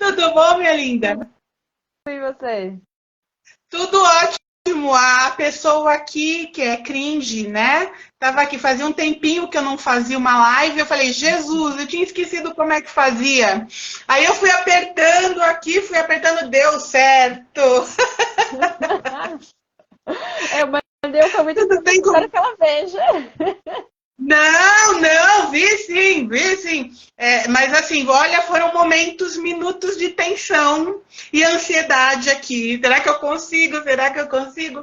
Tudo bom, minha linda? E você? Tudo ótimo. A pessoa aqui que é cringe, né? Tava aqui, fazia um tempinho que eu não fazia uma live. Eu falei, Jesus, eu tinha esquecido como é que fazia. Aí eu fui apertando aqui, fui apertando, deu certo. Eu mandei um convite Tudo para bem espero com. que ela veja. Não, não, vi sim, vi sim. Mas assim, olha, foram momentos, minutos de tensão e ansiedade aqui. Será que eu consigo? Será que eu consigo?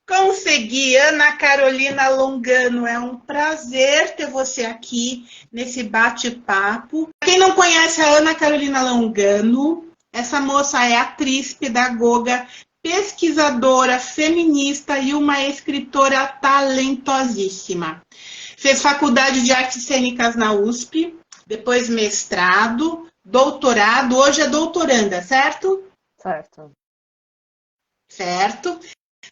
Consegui, Ana Carolina Longano. É um prazer ter você aqui nesse bate-papo. Quem não conhece a Ana Carolina Longano, essa moça é atriz, pedagoga, pesquisadora, feminista e uma escritora talentosíssima. Fez faculdade de artes cênicas na USP, depois mestrado, doutorado, hoje é doutoranda, certo? Certo. Certo.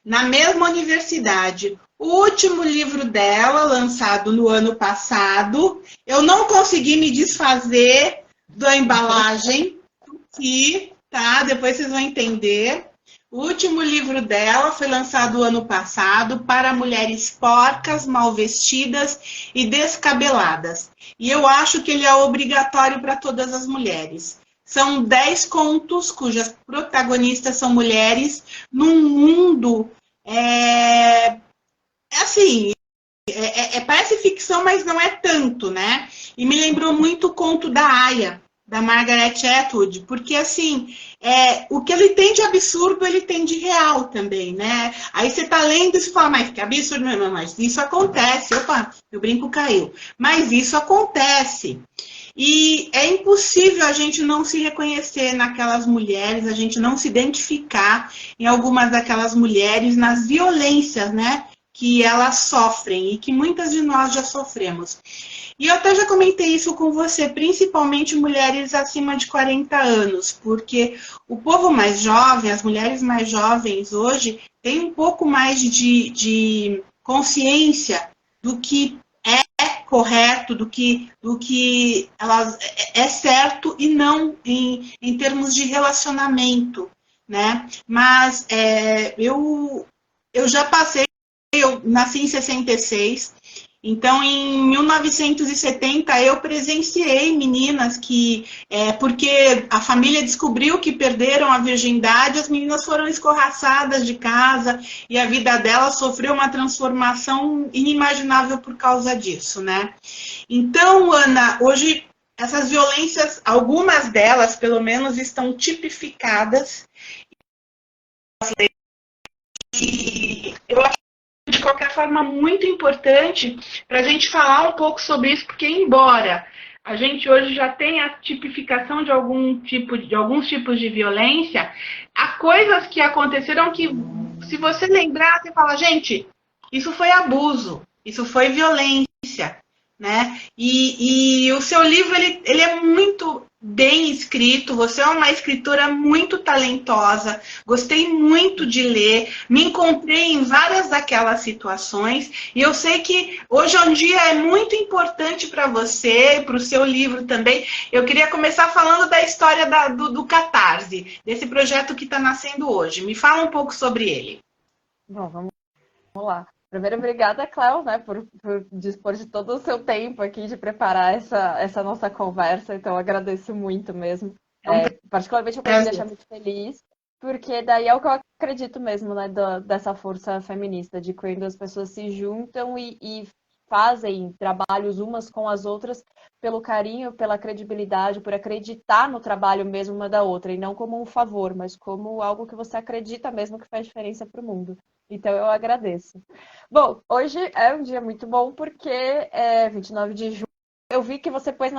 Na mesma universidade. O último livro dela, lançado no ano passado, eu não consegui me desfazer da embalagem, que, tá? Depois vocês vão entender. O último livro dela foi lançado no ano passado para mulheres porcas, mal vestidas e descabeladas. E eu acho que ele é obrigatório para todas as mulheres. São 10 contos cujas protagonistas são mulheres num mundo assim, parece ficção, mas não é tanto, né? E me lembrou muito o conto da Aya, da Margaret Atwood, porque assim, o que ele tem de absurdo, ele tem de real também, né? Aí você tá lendo e você fala, mas que absurdo, não, mas isso acontece. Opa, meu brinco caiu. Mas isso acontece. E é impossível a gente não se reconhecer naquelas mulheres, a gente não se identificar em algumas daquelas mulheres, nas violências, né? Que elas sofrem e que muitas de nós já sofremos. E eu até já comentei isso com você, principalmente mulheres acima de 40 anos, porque o povo mais jovem, as mulheres mais jovens hoje, têm um pouco mais de consciência do que é correto, do que elas, é certo e não em termos de relacionamento, né? Mas eu já passei, eu nasci em 66, então em 1970 eu presenciei meninas que, porque a família descobriu que perderam a virgindade, as meninas foram escorraçadas de casa e a vida delas sofreu uma transformação inimaginável por causa disso, né? Então, Ana, hoje essas violências, algumas delas pelo menos, estão tipificadas e eu acho de qualquer forma muito importante para a gente falar um pouco sobre isso, porque embora a gente hoje já tenha a tipificação de alguns tipos de violência, há coisas que aconteceram que, se você lembrar, você fala, gente, isso foi abuso, isso foi violência, né? E o seu livro ele é muito bem escrito, você é uma escritora muito talentosa, gostei muito de ler, me encontrei em várias daquelas situações e eu sei que hoje em dia é muito importante para você, para o seu livro também. Eu queria começar falando da história do Catarse, desse projeto que está nascendo hoje. Me fala um pouco sobre ele. Bom, vamos lá. Primeiro, obrigada, Cléo, né, por dispor de todo o seu tempo aqui de preparar essa nossa conversa. Então, eu agradeço muito mesmo. É um Particularmente, o que me deixa prazer. muito feliz, porque daí é o que eu acredito mesmo, né, dessa força feminista, de quando as pessoas se juntam e fazem trabalhos umas com as outras pelo carinho, pela credibilidade, por acreditar no trabalho mesmo uma da outra, e não como um favor, mas como algo que você acredita mesmo que faz diferença para o mundo. Então, eu agradeço. Bom, hoje é um dia muito bom porque é 29 de junho. Eu vi que você pôs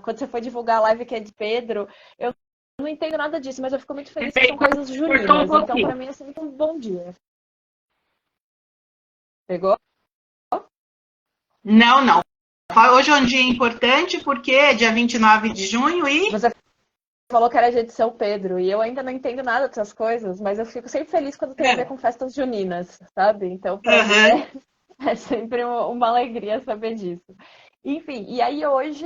quando você foi divulgar a live que é de Pedro. Eu não entendo nada disso, mas eu fico muito feliz que são coisas Cortou um juninas. Então, para pouquinho. mim, é sempre um bom dia. Pegou? Não, não. Hoje é um dia importante porque é dia 29 de junho e. Você falou que era dia de São Pedro e eu ainda não entendo nada dessas coisas, mas eu fico sempre feliz quando tem a ver com festas juninas, sabe? Então, para mim, Uhum. é sempre uma alegria saber disso. Enfim, e aí hoje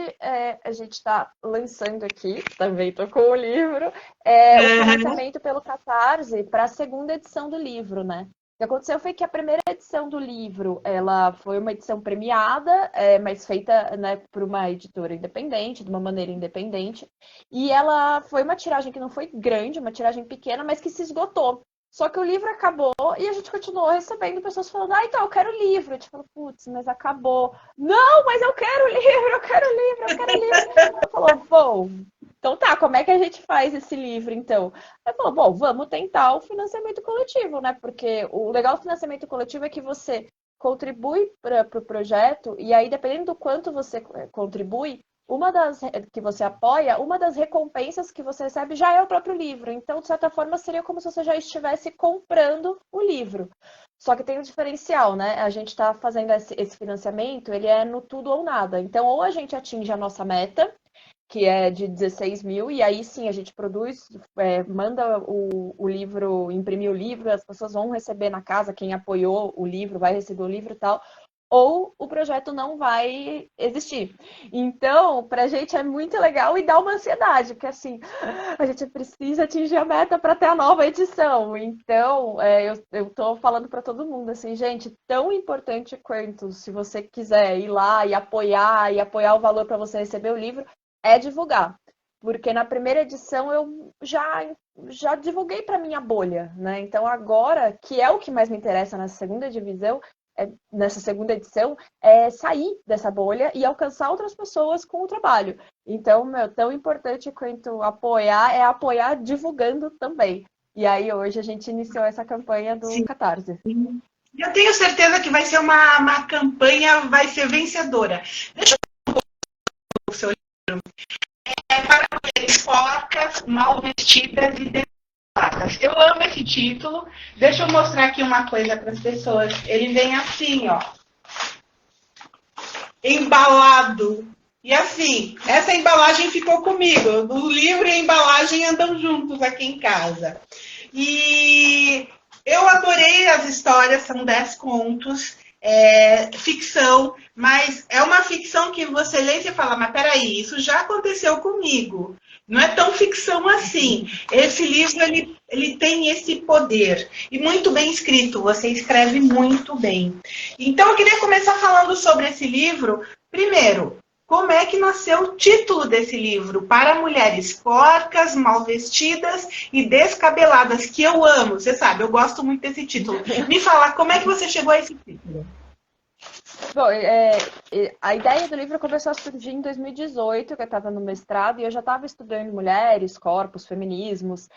a gente está lançando aqui, também tô com o livro, o Uhum. financiamento pelo Catarse para a segunda edição do livro, né? O que aconteceu foi que a primeira edição do livro, ela foi uma edição premiada, mas feita, né, por uma editora independente, de uma maneira independente, e ela foi uma tiragem que não foi grande, uma tiragem pequena, mas que se esgotou. Só que o livro acabou e a gente continuou recebendo pessoas falando, então, eu quero o livro. A gente falou, putz, mas acabou. Não, mas eu quero o livro, eu quero o livro, eu quero o livro. Ela falou, bom, então tá, como é que a gente faz esse livro, então? Ela falou, bom, vamos tentar o financiamento coletivo, né? Porque o legal do financiamento coletivo é que você contribui para o projeto e aí, dependendo do quanto você contribui, uma das que você apoia, uma das recompensas que você recebe já é o próprio livro. Então, de certa forma, seria como se você já estivesse comprando o livro. Só que tem um diferencial, né? A gente está fazendo esse financiamento, ele é no tudo ou nada. Então, ou a gente atinge a nossa meta, que é de 16 mil, e aí sim a gente produz, manda o livro, imprimir o livro, as pessoas vão receber na casa, quem apoiou o livro vai receber o livro e tal, ou o projeto não vai existir. Então, para a gente é muito legal e dá uma ansiedade, porque assim, a gente precisa atingir a meta para ter a nova edição. Então, eu tô falando para todo mundo assim, gente, tão importante quanto se você quiser ir lá e apoiar o valor para você receber o livro, é divulgar. Porque na primeira edição eu já divulguei para minha bolha, né? Então agora, que é o que mais me interessa nessa segunda divisão, nessa segunda edição, é sair dessa bolha e alcançar outras pessoas com o trabalho. Então, tão importante quanto apoiar é apoiar divulgando também. E aí hoje a gente iniciou essa campanha do Sim. Catarse. Eu tenho certeza que vai ser uma campanha, vai ser vencedora. Deixa eu ver o seu livro. É para mulheres porcas, mal vestidas e descoladas. Eu amo esse título. Deixa eu mostrar aqui uma coisa para as pessoas. Ele vem assim, ó, embalado. E assim, essa embalagem ficou comigo. O livro e a embalagem andam juntos aqui em casa. E eu adorei as histórias, são 10 contos, ficção, mas é uma ficção que você lê e você fala, mas peraí, isso já aconteceu comigo. Não é tão ficção assim. Esse livro, ele tem esse poder. E muito bem escrito, você escreve muito bem. Então, eu queria começar falando sobre esse livro. Primeiro, como é que nasceu o título desse livro? Para mulheres porcas, mal vestidas e descabeladas, que eu amo. Você sabe, eu gosto muito desse título. Me fala, como é que você chegou a esse título? Bom, a ideia do livro começou a surgir em 2018, que eu estava no mestrado, e eu já estava estudando mulheres, corpos, feminismos,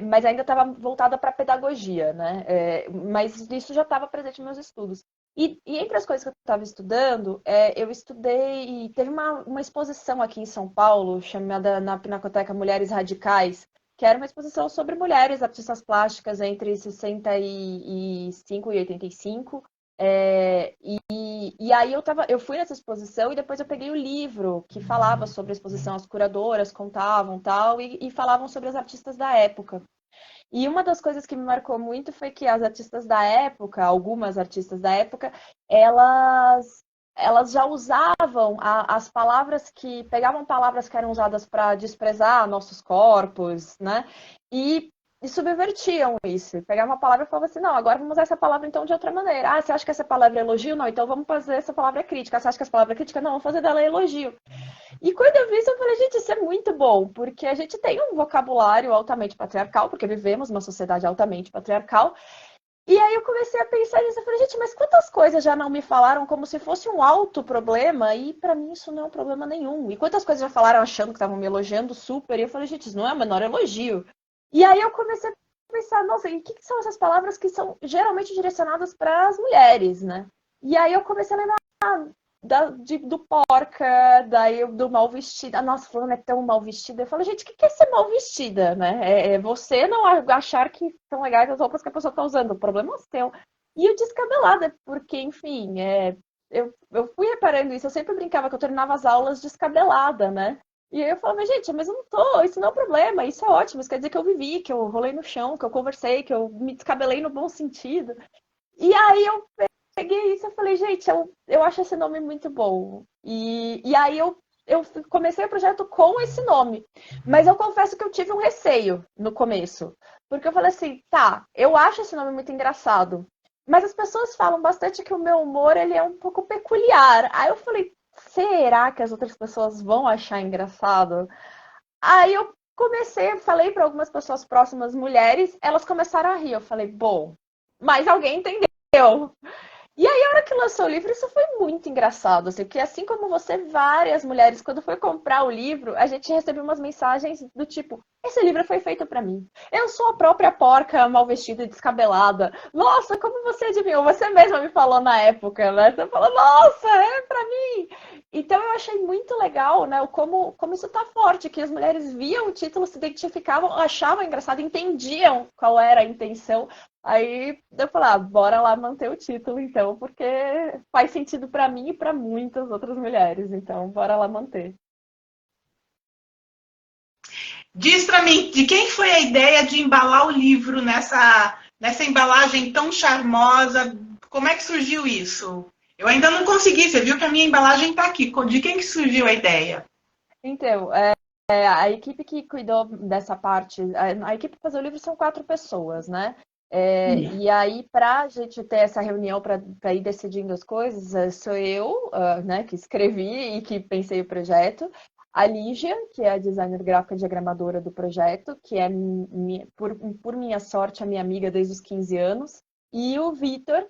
mas ainda estava voltada para pedagogia, né? Mas isso já estava presente nos meus estudos. E entre as coisas que eu estava estudando, eu estudei, e teve uma exposição aqui em São Paulo, chamada na Pinacoteca Mulheres Radicais, que era uma exposição sobre mulheres artistas plásticas entre 65 e 85. E aí eu fui nessa exposição e depois eu peguei o livro que falava sobre a exposição, as curadoras contavam tal, e falavam sobre as artistas da época. E uma das coisas que me marcou muito foi que as artistas da época, algumas artistas da época, elas já usavam as palavras pegavam palavras que eram usadas para desprezar nossos corpos, né? E subvertiam isso. Pegavam uma palavra e falavam assim, não, agora vamos usar essa palavra então de outra maneira. Ah, você acha que essa palavra é elogio? Não, então vamos fazer essa palavra crítica. Você acha que essa palavra é crítica? Não, vamos fazer dela elogio. E quando eu vi isso, eu falei, gente, isso é muito bom, porque a gente tem um vocabulário altamente patriarcal, porque vivemos uma sociedade altamente patriarcal. E aí eu comecei a pensar nisso, eu falei, gente, mas quantas coisas já não me falaram como se fosse um alto problema, e pra mim isso não é um problema nenhum. E quantas coisas já falaram achando que estavam me elogiando super, e eu falei, gente, isso não é o menor elogio. E aí eu comecei a pensar, nossa, e o que são essas palavras que são geralmente direcionadas para as mulheres, né? E aí eu comecei a lembrar do porca, daí do mal vestida. Nossa, fulano é tão mal vestida. Eu falo, gente, o que é ser mal vestida, né? É você não achar que são legais as roupas que a pessoa tá usando. O problema é o seu. E o descabelada, porque, enfim, eu fui reparando isso. Eu sempre brincava que eu terminava as aulas descabelada, né? E aí eu falava, gente, mas eu não tô, isso não é um problema, isso é ótimo, isso quer dizer que eu vivi, que eu rolei no chão, que eu conversei, que eu me descabelei no bom sentido. E aí eu peguei isso e falei, gente, eu acho esse nome muito bom. E aí eu comecei o projeto com esse nome. Mas eu confesso que eu tive um receio no começo. Porque eu falei assim, tá, eu acho esse nome muito engraçado. Mas as pessoas falam bastante que o meu humor ele é um pouco peculiar. Aí eu falei, será que as outras pessoas vão achar engraçado? Aí eu comecei, falei para algumas pessoas próximas, mulheres, elas começaram a rir. Eu falei, bom, mas alguém entendeu. E aí, a hora que lançou o livro, isso foi muito engraçado, assim, porque assim como você, várias mulheres, quando foi comprar o livro, a gente recebeu umas mensagens do tipo, esse livro foi feito para mim. Eu sou a própria porca mal vestida e descabelada. Nossa, como você adivinhou? Você mesma me falou na época, né? Você falou, nossa, é para mim. Então eu achei muito legal, né, como isso tá forte, que as mulheres viam o título, se identificavam, achavam engraçado, entendiam qual era a intenção. Aí eu falei, bora lá manter o título, então, porque faz sentido para mim e para muitas outras mulheres. Então, bora lá manter. Diz para mim, de quem foi a ideia de embalar o livro nessa embalagem tão charmosa? Como é que surgiu isso? Eu ainda não consegui, você viu que a minha embalagem está aqui. De quem que surgiu a ideia? Então, a equipe que cuidou dessa parte, a equipe que fazer o livro são 4 pessoas, né? E aí, para a gente ter essa reunião para ir decidindo as coisas, sou eu, né, que escrevi e que pensei o projeto, a Lígia, que é a designer gráfica e diagramadora do projeto, que é, por minha sorte, a minha amiga desde os 15 anos, e o Vitor,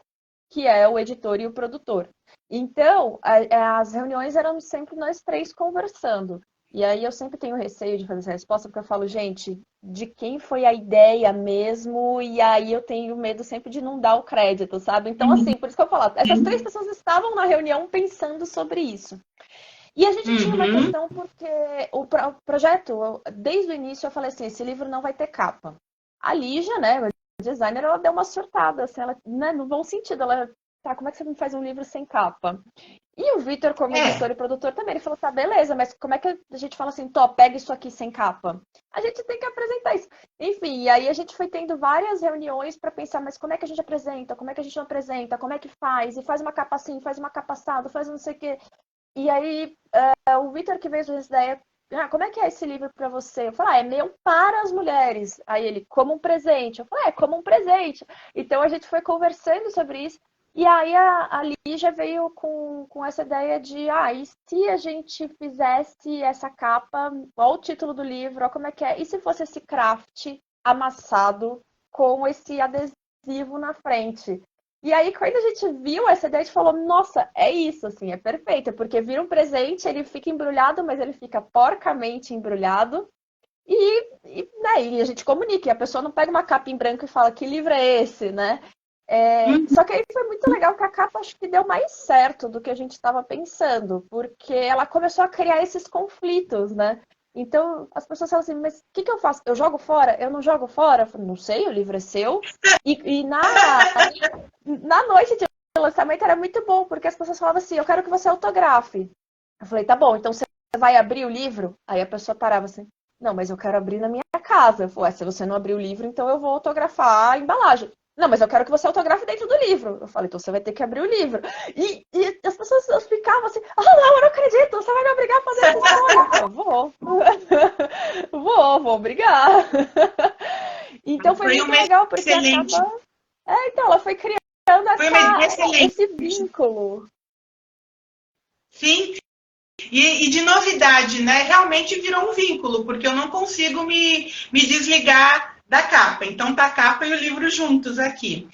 que é o editor e o produtor. Então, as reuniões eram sempre nós 3 conversando. E aí eu sempre tenho receio de fazer essa resposta, porque eu falo, gente, de quem foi a ideia mesmo? E aí eu tenho medo sempre de não dar o crédito, sabe? Então, assim, por isso que eu falo, essas 3 pessoas estavam na reunião pensando sobre isso. E a gente tinha uma Uhum. questão porque o projeto, desde o início, eu falei assim, esse livro não vai ter capa. A Lígia, né, a designer, ela deu uma surtada, assim, ela, né, no bom sentido, ela, tá, como é que você me faz um livro sem capa? E o Vitor, como editor É. e produtor, também, ele falou, tá, beleza, mas como é que a gente fala assim, Tó, pega isso aqui sem capa? A gente tem que apresentar isso. Enfim, e aí a gente foi tendo várias reuniões para pensar, mas como é que a gente apresenta? Como é que a gente não apresenta? Como é que faz? E faz uma capa assim, faz uma capa assada, faz não sei o quê. E aí, o Vitor que veio com essa ideia, como é que é esse livro para você? Eu falei, é meu para as mulheres. Aí ele, como um presente. Eu falei, é como um presente. Então a gente foi conversando sobre isso. E aí a Lígia veio com essa ideia de, e se a gente fizesse essa capa, olha o título do livro, olha como é que é, e se fosse esse craft amassado com esse adesivo na frente? E aí, quando a gente viu essa ideia, a gente falou, nossa, é isso, assim, é perfeito, porque vira um presente, ele fica embrulhado, mas ele fica porcamente embrulhado, né, e a gente comunica, e a pessoa não pega uma capa em branco e fala, que livro é esse, né? Só que aí foi muito legal que a capa acho que deu mais certo do que a gente estava pensando, porque ela começou a criar esses conflitos, né? Então as pessoas falam assim, mas o que eu faço? Eu jogo fora? Eu não jogo fora? Eu falei, não sei, o livro é seu. E na noite de lançamento era muito bom, porque as pessoas falavam assim, eu quero que você autografe. Eu falei, tá bom, então você vai abrir o livro? Aí a pessoa parava assim, não, mas eu quero abrir na minha casa. Eu falei, se você não abrir o livro, então eu vou autografar a embalagem. Não, mas eu quero que você autografe dentro do livro. Eu falei, então você vai ter que abrir o livro. E as pessoas ficavam assim, não, eu não acredito, você vai me obrigar a fazer essa história. Eu falei, vou. vou obrigar. Então foi Foi muito uma legal, porque excelente. acaba. Então, ela foi criando Foi uma ideia excelente. esse vínculo. Sim. E de novidade, né? Realmente virou um vínculo, porque eu não consigo me desligar da capa. Então tá a capa e o livro juntos aqui.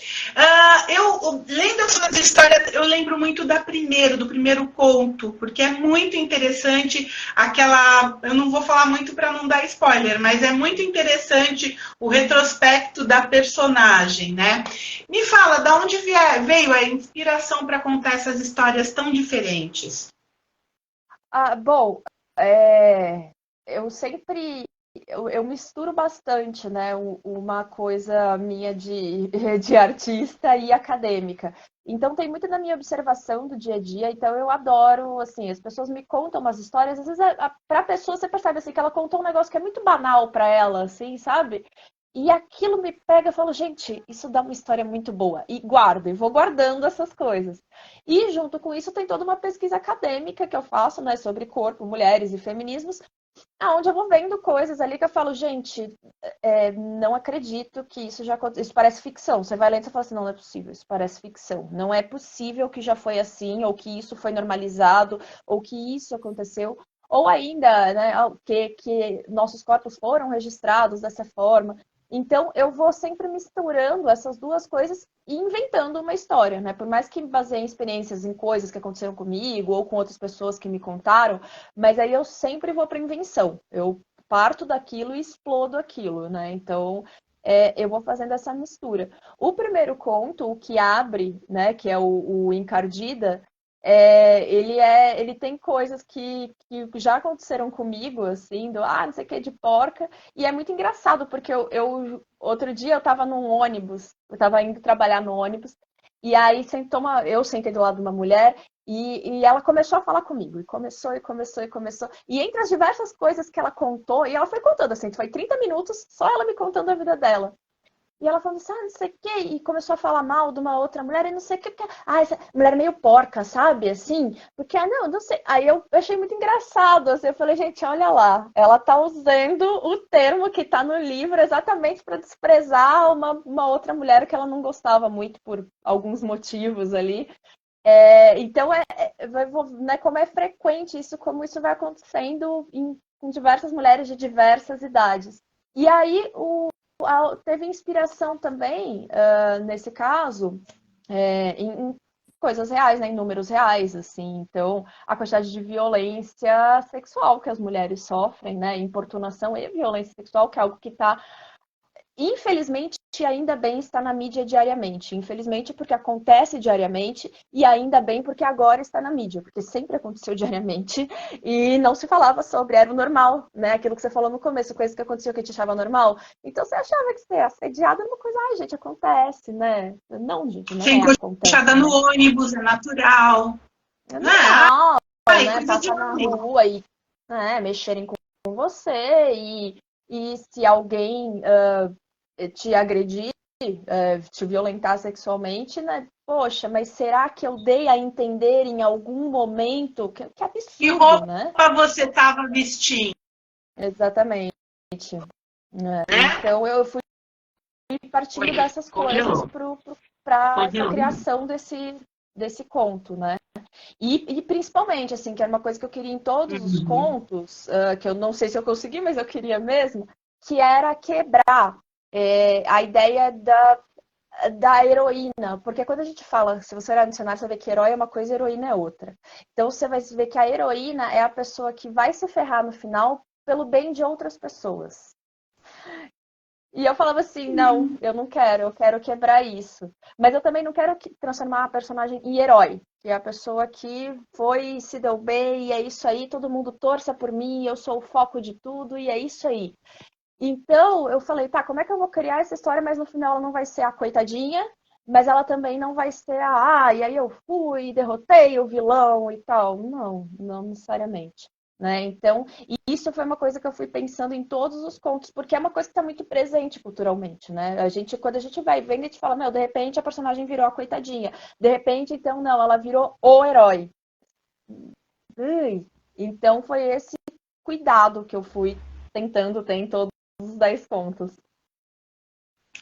Eu lendo as suas histórias, eu lembro muito do primeiro conto, porque é muito interessante aquela. Eu não vou falar muito para não dar spoiler, mas é muito interessante o retrospecto da personagem, né? Me fala, da onde veio a inspiração para contar essas histórias tão diferentes? Bom, eu sempre eu misturo bastante, né? Uma coisa minha de artista e acadêmica. Então tem muito na minha observação do dia a dia, então eu adoro, assim, as pessoas me contam umas histórias, às vezes pra pessoa você percebe assim que ela contou um negócio que é muito banal pra ela, assim, sabe? E aquilo me pega e falo, gente, isso dá uma história muito boa. E guardo, e vou guardando essas coisas. E junto com isso tem toda uma pesquisa acadêmica que eu faço, né, sobre corpo, mulheres e feminismos, aonde eu vou vendo coisas ali que eu falo, gente, não acredito que isso já aconteceu. Isso parece ficção. Você vai lendo e fala assim, não, não é possível, isso parece ficção. Não é possível que já foi assim, ou que isso foi normalizado, ou que isso aconteceu. Ou ainda, né, que nossos corpos foram registrados dessa forma. Então, eu vou sempre misturando essas duas coisas e inventando uma história, né? Por mais que me baseie em experiências, em coisas que aconteceram comigo ou com outras pessoas que me contaram, mas aí eu sempre vou para invenção. Eu parto daquilo e explodo aquilo, né? Então, eu vou fazendo essa mistura. O primeiro conto, o que abre, né, que é o Encardida, ele tem coisas que já aconteceram comigo, assim, não sei o que, de porca, e é muito engraçado, porque outro dia eu tava num ônibus, eu tava indo trabalhar no ônibus, e aí eu sentei do lado de uma mulher, e ela começou a falar comigo, e começou, e começou, e começou, e entre as diversas coisas que ela contou, e ela foi contando, assim, foi 30 minutos, só ela me contando a vida dela. E ela falando assim, não sei o quê, e começou a falar mal de uma outra mulher, e não sei o que. Essa mulher é meio porca, sabe? Assim, porque, não sei. Aí eu achei muito engraçado, assim, eu falei, gente, olha lá, ela tá usando o termo que tá no livro exatamente para desprezar uma outra mulher que ela não gostava muito por alguns motivos ali. Então, né, como é frequente isso, como isso vai acontecendo com diversas mulheres de diversas idades. E aí, teve inspiração também, nesse caso, em coisas reais, né, em números reais, assim. Então, a quantidade de violência sexual que as mulheres sofrem, né, importunação e violência sexual, que é algo que está, infelizmente, ainda bem está na mídia diariamente. Infelizmente, porque acontece diariamente, e ainda bem porque agora está na mídia, porque sempre aconteceu diariamente e não se falava sobre, era o normal, né? Aquilo que você falou no começo, coisa que aconteceu que a gente achava normal. Então você achava que ser assediado era uma coisa, ai, gente, acontece, né? Não, gente, não Ser acontece, encoxada no né? ônibus, é natural. É Ah, normal, ai, né? coisa de Passar na homem. rua e, né, mexerem com você e se alguém te agredir, te violentar sexualmente, né? Poxa, mas será que eu dei a entender em algum momento? Que Que absurdo, né? roupa você estava vestindo, Exatamente. Né? né? Então eu fui partindo dessas coisas Congelou. para essa Congelou. criação desse conto, né? E principalmente, assim, que era uma coisa que eu queria em todos os Uhum. contos, que eu não sei se eu consegui, mas eu queria mesmo, que era quebrar a ideia da heroína. Porque quando a gente fala, se você olhar no dicionário, você vê que herói é uma coisa e heroína é outra. Então você vai ver que a heroína é a pessoa que vai se ferrar no final pelo bem de outras pessoas. E eu falava assim, não, eu não quero, eu quero quebrar isso. Mas eu também não quero transformar a personagem em herói, que é a pessoa que foi, se deu bem, e é isso aí, todo mundo torça por mim, eu sou o foco de tudo, e é isso aí. Então, eu falei, tá, como é que eu vou criar essa história, mas no final ela não vai ser a coitadinha, mas ela também não vai ser e aí eu fui, derrotei o vilão e tal. Não, não necessariamente. Né? Então, e isso foi uma coisa que eu fui pensando em todos os contos, porque é uma coisa que está muito presente culturalmente, né? Quando a gente vai vendo, a gente fala, meu, de repente a personagem virou a coitadinha. De repente, então, não, ela virou o herói. Então, foi esse cuidado que eu fui tentando ter em todos os 10 contos.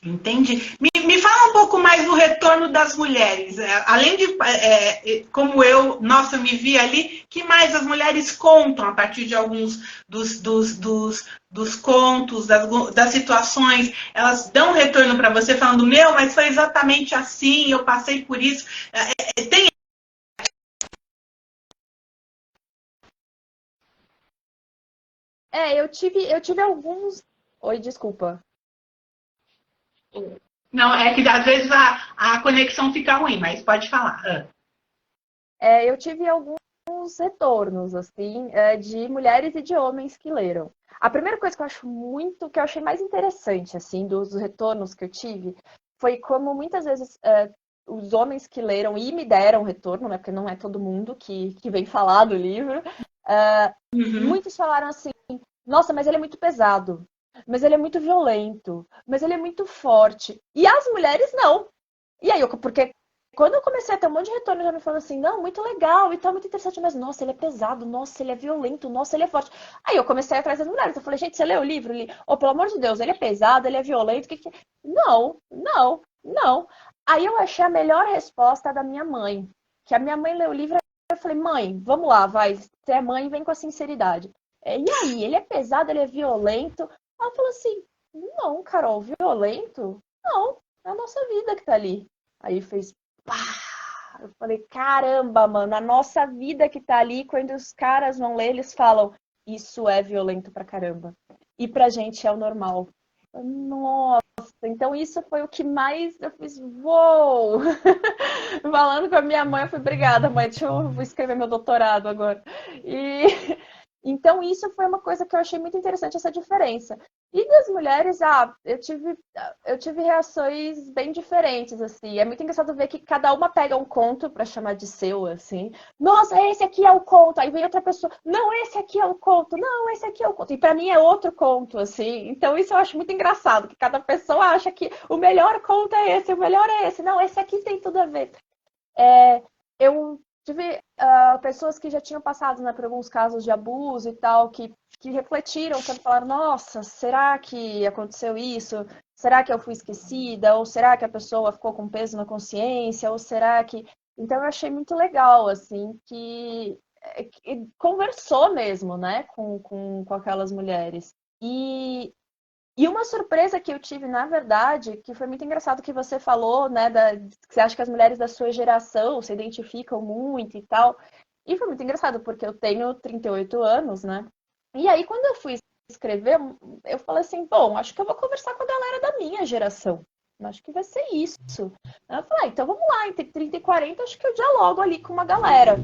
Entendi. Me fala um pouco mais do retorno das mulheres. Além de, como eu, nossa, eu me vi ali, que mais as mulheres contam a partir de alguns dos contos, das situações? Elas dão retorno para você falando, meu, mas foi exatamente assim, eu passei por isso. Tem. Eu tive alguns. Oi, desculpa. Não, é que às vezes a conexão fica ruim, mas pode falar. Eu tive alguns retornos, assim, de mulheres e de homens que leram. A primeira coisa que eu achei mais interessante, assim, dos retornos que eu tive, foi como muitas vezes os homens que leram e me deram retorno, né, porque não é todo mundo que vem falar do livro, Uhum. muitos falaram assim, nossa, mas ele é muito pesado. mas ele é muito violento, mas ele é muito forte. E as mulheres não. E aí, porque quando eu comecei a ter um monte de retorno, já me falando assim, não, muito legal e tal, muito interessante, mas nossa, ele é pesado, nossa, ele é violento, nossa, ele é forte. Aí eu comecei atrás das mulheres, eu falei, gente, você leu o livro? Oh, pelo amor de Deus, ele é pesado, ele é violento, que... Não, não, não. Aí eu achei a melhor resposta da minha mãe, que a minha mãe leu o livro, eu falei, mãe, vamos lá, vai, você é mãe, vem com a sinceridade. E aí, ele é pesado, ele é violento? Ela falou assim, não, Carol, violento? Não, é a nossa vida que tá ali. Aí fez pá! Eu falei, caramba, mano, a nossa vida que tá ali, quando os caras vão ler, eles falam, isso é violento pra caramba. E pra gente é o normal. Nossa, então isso foi o que mais eu fiz, uou! Falando com a minha mãe, eu fui, obrigada, mãe, vou escrever meu doutorado agora. E então isso foi uma coisa que eu achei muito interessante, essa diferença. E das mulheres, eu tive reações bem diferentes, assim. É muito engraçado ver que cada uma pega um conto para chamar de seu, assim. Nossa, esse aqui é o conto. Aí vem outra pessoa. Não, esse aqui é o conto. Não, esse aqui é o conto. E para mim é outro conto, assim. Então isso eu acho muito engraçado, que cada pessoa acha que o melhor conto é esse, o melhor é esse. Não, esse aqui tem tudo a ver. Eu tive pessoas que já tinham passado, né, por alguns casos de abuso e tal, que refletiram, que falaram, nossa, será que aconteceu isso? Será que eu fui esquecida? Ou será que a pessoa ficou com peso na consciência? Ou será que... Então eu achei muito legal, assim, que conversou mesmo, né, com aquelas mulheres. E uma surpresa que eu tive, na verdade, que foi muito engraçado que você falou, né, que você acha que as mulheres da sua geração se identificam muito e tal. E foi muito engraçado, porque eu tenho 38 anos, né? E aí, quando eu fui escrever, eu falei assim, bom, acho que eu vou conversar com a galera da minha geração. Acho que vai ser isso. Eu falei, então vamos lá, entre 30 e 40, acho que eu dialogo ali com uma galera.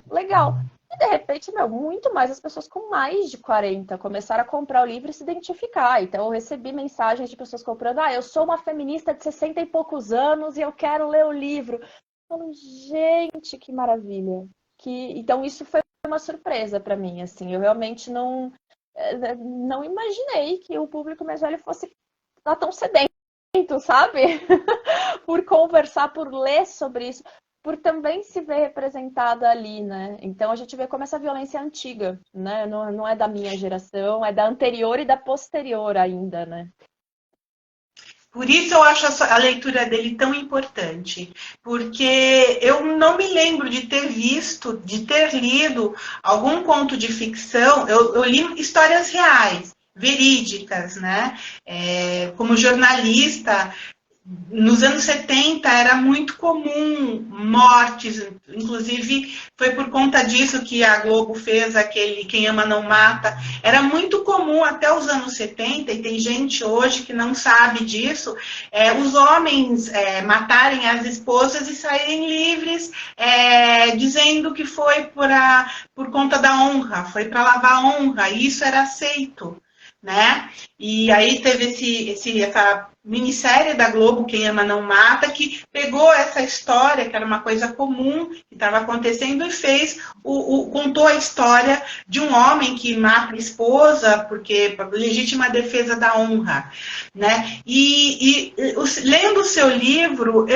Legal. E de repente, muito mais as pessoas com mais de 40 começaram a comprar o livro e se identificar. Então eu recebi mensagens de pessoas comprando, eu sou uma feminista de 60 e poucos anos e eu quero ler o livro. Eu falo, gente, que maravilha. Então isso foi uma surpresa para mim, assim. Eu realmente não imaginei que o público mais velho fosse lá tão sedento, sabe? Por conversar, por ler sobre isso, por também se ver representada ali, né? Então a gente vê como essa violência é antiga, né? Não é da minha geração, é da anterior e da posterior ainda, né? Por isso eu acho a leitura dele tão importante, porque eu não me lembro de ter visto, de ter lido algum conto de ficção. Eu li histórias reais, verídicas, né? Como jornalista, nos anos 70 era muito comum mortes, inclusive foi por conta disso que a Globo fez aquele Quem Ama Não Mata. Era muito comum até os anos 70, e tem gente hoje que não sabe disso, os homens matarem as esposas e saírem livres, dizendo que foi por conta da honra, foi para lavar a honra, e isso era aceito. Né? E aí teve essa minissérie da Globo, Quem Ama Não Mata, que pegou essa história, que era uma coisa comum, que estava acontecendo, e contou a história de um homem que mata a esposa, porque legítima defesa da honra. Né? Lendo o seu livro,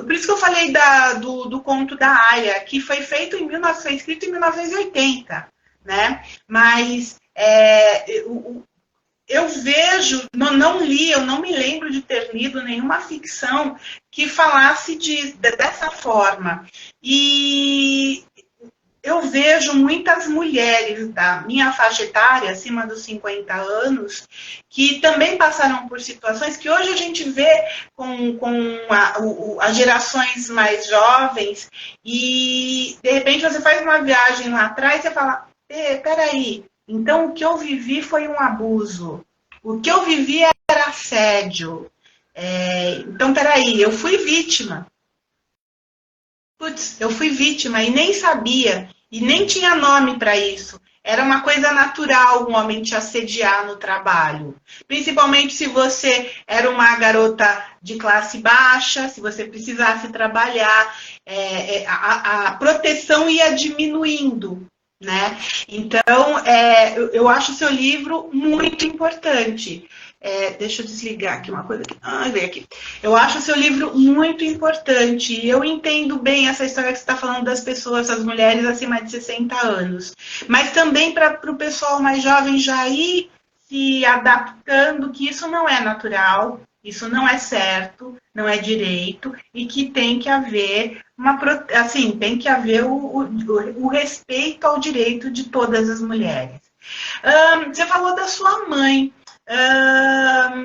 por isso que eu falei do conto da Aya, que foi escrito em 1980, né? Mas eu vejo, não li, eu não me lembro de ter lido nenhuma ficção que falasse dessa forma. E eu vejo muitas mulheres da minha faixa etária, acima dos 50 anos, que também passaram por situações que hoje a gente vê com as gerações mais jovens, e de repente você faz uma viagem lá atrás e fala, peraí, então o que eu vivi foi um abuso, o que eu vivi era assédio. Então, peraí, eu fui vítima. Putz, eu fui vítima e nem sabia, e nem tinha nome para isso. Era uma coisa natural um homem te assediar no trabalho. Principalmente se você era uma garota de classe baixa, se você precisasse trabalhar, a proteção ia diminuindo. né? Então, eu acho o seu livro muito importante. Deixa eu desligar aqui uma coisa. Veio aqui. Eu acho o seu livro muito importante. E eu entendo bem essa história que você está falando das pessoas, as mulheres acima de 60 anos. Mas também para o pessoal mais jovem já ir se adaptando, que isso não é natural, isso não é certo, não é direito, e que tem que haver assim, tem que haver o respeito ao direito de todas as mulheres. Você falou da sua mãe.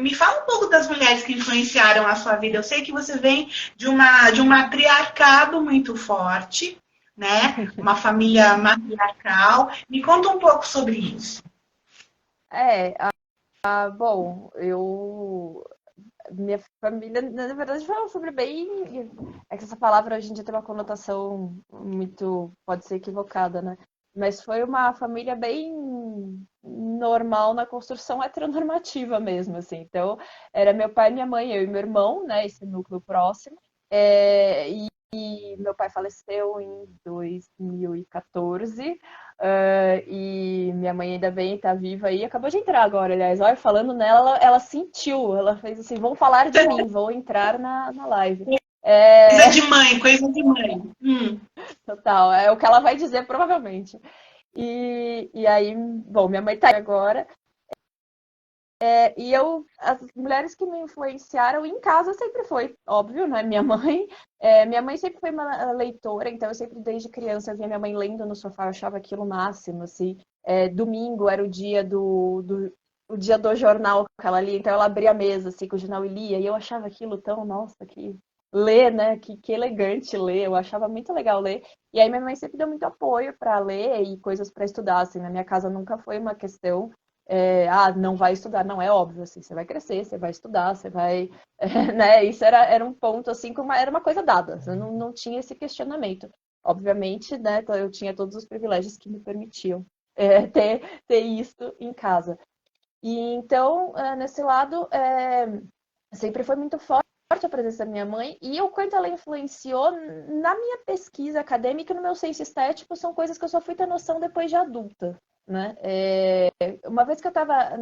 Me fala um pouco das mulheres que influenciaram a sua vida. Eu sei que você vem de um matriarcado muito forte, né? Uma família matriarcal. Me conta um pouco sobre isso. Bom, minha família, na verdade, foi sobre bem. É que essa palavra hoje em dia tem uma conotação muito. Pode ser equivocada, né? Mas foi uma família bem normal na construção heteronormativa mesmo, assim. Então, era meu pai, minha mãe, eu e meu irmão, né? Esse núcleo próximo. E meu pai faleceu em 2014. E minha mãe ainda bem tá viva aí. Acabou de entrar agora, aliás. Olha, falando nela, ela sentiu. Ela fez assim: vão falar de mim, vou entrar na live. Coisa de mãe, coisa de mãe. Total, é o que ela vai dizer, provavelmente. E aí, bom, minha mãe tá aí agora. As mulheres que me influenciaram em casa sempre foi, óbvio, né? Minha mãe sempre foi uma leitora, então eu sempre, desde criança, eu via minha mãe lendo no sofá, eu achava aquilo o máximo, assim. Domingo era o dia o dia do jornal que ela lia, então ela abria a mesa, assim, com o jornal e lia, e eu achava aquilo tão, nossa, que ler, né? Que elegante ler, eu achava muito legal ler. E aí minha mãe sempre deu muito apoio para ler e coisas para estudar, assim, na minha casa nunca foi uma questão não vai estudar, não é óbvio, assim, você vai crescer, você vai estudar, você vai, né, isso era um ponto, assim, era uma coisa dada, eu não tinha esse questionamento, obviamente, né, eu tinha todos os privilégios que me permitiam ter isso em casa, e então, nesse lado, sempre foi muito forte a presença da minha mãe, e o quanto ela influenciou na minha pesquisa acadêmica e no meu senso estético, são coisas que eu só fui ter noção depois de adulta, né, uma vez que eu estava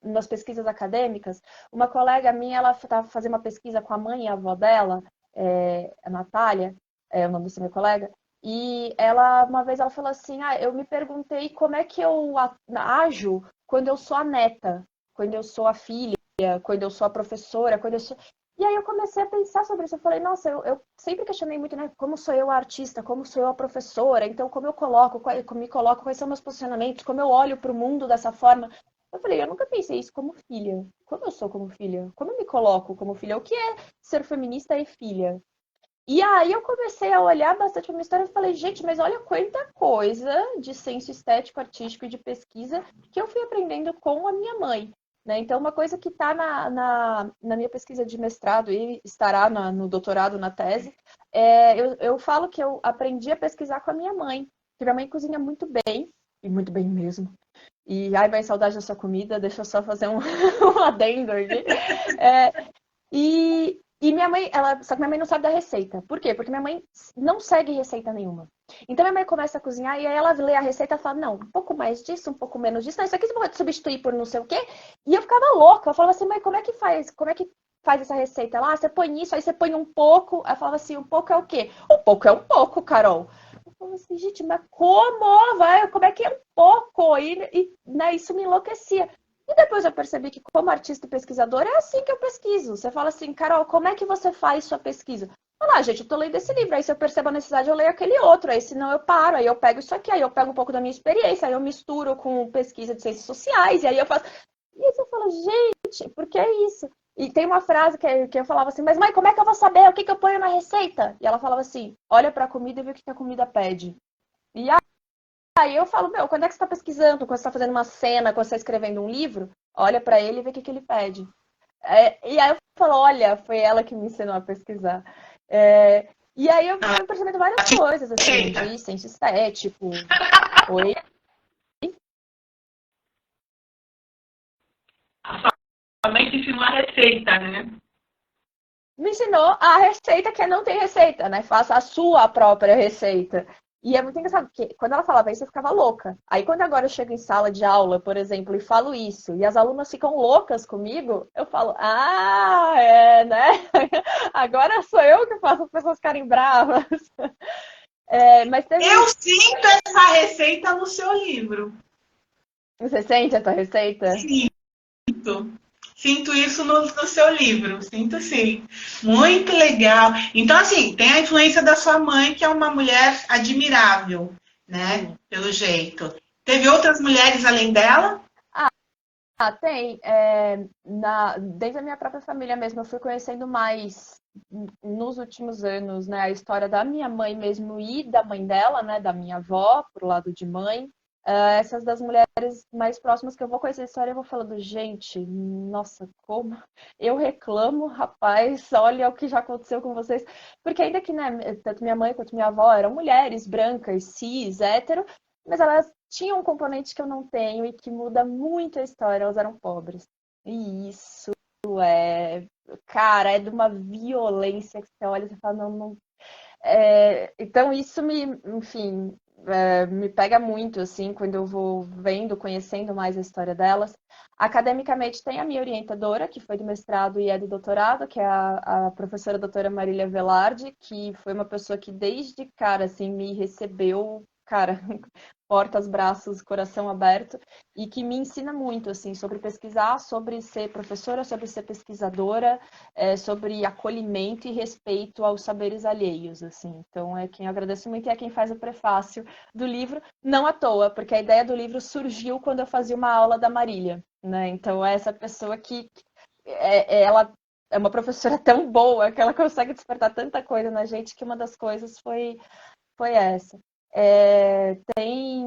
nas pesquisas acadêmicas, uma colega minha, ela estava fazendo uma pesquisa com a mãe e a avó dela, a Natália, é o nome dessa minha colega, e uma vez ela falou assim, eu me perguntei como é que eu ajo quando eu sou a neta, quando eu sou a filha, quando eu sou a professora, quando eu sou... E aí eu comecei a pensar sobre isso. Eu falei, nossa, eu sempre questionei muito, né? Como sou eu a artista, como sou eu a professora, então como eu me coloco, quais são meus posicionamentos, como eu olho para o mundo dessa forma. Eu falei, eu nunca pensei isso como filha. Como eu sou como filha? Como eu me coloco como filha? O que é ser feminista e filha? E aí eu comecei a olhar bastante para minha história e falei, gente, mas olha quanta coisa de senso estético, artístico e de pesquisa que eu fui aprendendo com a minha mãe. Né? Então, uma coisa que está na minha pesquisa de mestrado e estará no doutorado, na tese, eu falo que eu aprendi a pesquisar com a minha mãe, que minha mãe cozinha muito bem, e muito bem mesmo. E, ai, vai saudade da sua comida, deixa eu só fazer um adendo aqui. E minha mãe, só que minha mãe não sabe da receita. Por quê? Porque minha mãe não segue receita nenhuma. Então minha mãe começa a cozinhar e aí ela lê a receita e fala, não, um pouco mais disso, um pouco menos disso. Não, isso aqui você pode substituir por não sei o quê. E eu ficava louca. Eu falava assim, mãe, como é que faz? Como é que faz essa receita? Lá, você põe isso, aí você põe um pouco. Aí eu falava assim, um pouco é o quê? Um pouco é um pouco, Carol. Eu falava assim, gente, mas como? Como é que é um pouco? Né, isso me enlouquecia. E depois eu percebi que, como artista e pesquisador, é assim que eu pesquiso. Você fala assim, Carol, como é que você faz sua pesquisa? Fala, gente, eu tô lendo esse livro, aí se eu percebo a necessidade, eu leio aquele outro, aí senão eu paro, aí eu pego isso aqui, aí eu pego um pouco da minha experiência, aí eu misturo com pesquisa de ciências sociais, e aí eu faço... E aí você fala, gente, por que isso? E tem uma frase que eu falava assim, mas mãe, como é que eu vou saber o que eu ponho na receita? E ela falava assim, olha pra comida e vê o que a comida pede. E aí eu falo, quando é que você está pesquisando? Quando você está fazendo uma cena, quando você está escrevendo um livro, olha para ele e vê o que ele pede. E aí eu falo, olha, foi ela que me ensinou a pesquisar. E aí eu fui percebendo várias coisas, assim, de senso estético. Oi? A mãe te ensinou a receita, né? Me ensinou a receita que não tem receita, né? Faça a sua própria receita. E é muito engraçado, porque quando ela falava isso, eu ficava louca. Aí quando agora eu chego em sala de aula, por exemplo, e falo isso, e as alunas ficam loucas comigo, eu falo, ah, é, né? Agora sou eu que faço as pessoas ficarem bravas. Mas Eu sinto essa receita no seu livro. Você sente essa receita? Sinto. Sinto isso no seu livro, sinto sim. Muito legal. Então, assim, tem a influência da sua mãe, que é uma mulher admirável, né? Sim. Pelo jeito. Teve outras mulheres além dela? Tem. Desde a minha própria família mesmo, eu fui conhecendo mais nos últimos anos, né, a história da minha mãe mesmo e da mãe dela, né, da minha avó, pro lado de mãe. Essas das mulheres mais próximas que eu vou conhecer a história, eu vou falando, gente, nossa, como eu reclamo, rapaz, olha o que já aconteceu com vocês. Porque ainda que, né, tanto minha mãe quanto minha avó eram mulheres brancas, cis, hétero, mas elas tinham um componente que eu não tenho e que muda muito a história, elas eram pobres. E isso é, cara, é de uma violência que você olha e você fala, não, não. Então isso enfim, me pega muito, assim, quando eu vou vendo, conhecendo mais a história delas. Academicamente tem a minha orientadora, que foi do mestrado e é do doutorado, que é a professora doutora Marília Velarde, que foi uma pessoa que desde cara, assim, me recebeu, cara, portas, braços, coração aberto, e que me ensina muito, assim, sobre pesquisar, sobre ser professora, sobre ser pesquisadora, sobre acolhimento e respeito aos saberes alheios, assim. Então, é quem eu agradeço muito e é quem faz o prefácio do livro, não à toa, porque a ideia do livro surgiu quando eu fazia uma aula da Marília, né? Então, é essa pessoa que ela é uma professora tão boa que ela consegue despertar tanta coisa na gente que uma das coisas foi essa. Tem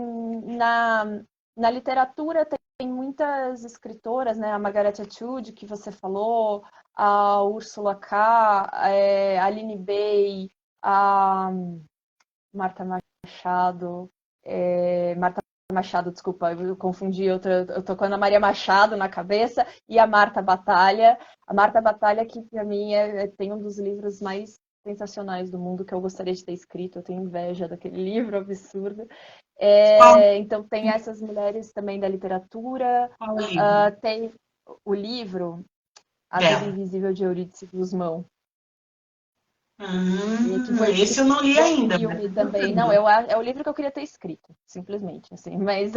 na literatura tem muitas escritoras, né? A Margaret Atwood, que você falou, a Úrsula K., a Aline Bay, a Marta Machado, Marta Machado, desculpa, eu confundi outra, eu tô com a Ana Maria Machado na cabeça, e a Marta Batalha. A Marta Batalha, que para mim tem um dos livros mais sensacionais do mundo que eu gostaria de ter escrito, eu tenho inveja daquele livro absurdo. Qual, Então tem essas mulheres também da literatura, qual livro tem o livro A Vida dela? Invisível de Eurídice Gusmão, e que foi Esse eu não li ainda, mas filme tô também. Não, procurando. é o livro que eu queria ter escrito, simplesmente, assim, mas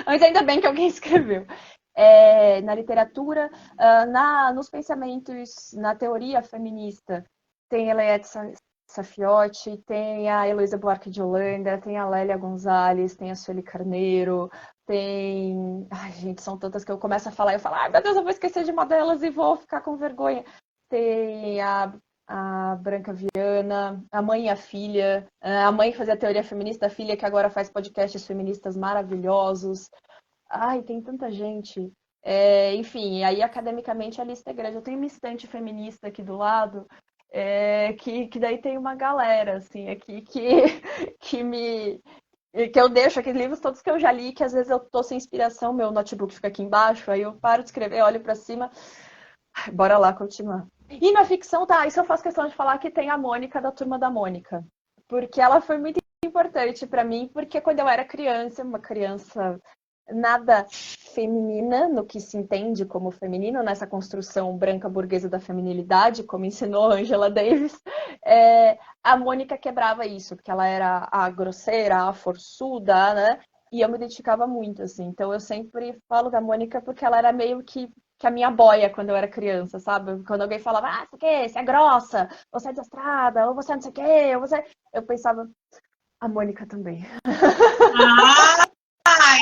mas ainda bem que alguém escreveu. Na literatura, nos pensamentos, na teoria feminista, tem Eliette Safiotti, tem a Heloísa Buarque de Holanda, tem a Lélia Gonzalez, tem a Sueli Carneiro, tem... Ai, gente, são tantas que eu começo a falar e eu falo, ai, meu Deus, eu vou esquecer de uma delas e vou ficar com vergonha. Tem a Branca Viana, a mãe e a filha, a mãe que fazia a teoria feminista, a filha que agora faz podcasts feministas maravilhosos. Ai, tem tanta gente. Enfim, aí academicamente a lista é grande. Eu tenho uma estante feminista aqui do lado, que daí tem uma galera, assim, aqui que eu deixo aqueles livros todos que eu já li, que às vezes eu tô sem inspiração, meu notebook fica aqui embaixo, aí eu paro de escrever, olho para cima, bora lá continuar. E na ficção, tá, isso eu faço questão de falar que tem a Mônica da Turma da Mônica, porque ela foi muito importante para mim, porque quando eu era criança, uma criança nada feminina, no que se entende como feminino, nessa construção branca burguesa da feminilidade, como ensinou Angela Davis, a Mônica quebrava isso, porque ela era a grosseira, a forçuda, né? E eu me identificava muito, assim. Então eu sempre falo da Mônica porque ela era meio que a minha boia quando eu era criança, sabe? Quando alguém falava, ah, você é grossa, você é desastrada, ou você não sei o quê, ou você... Eu pensava, a Mônica também.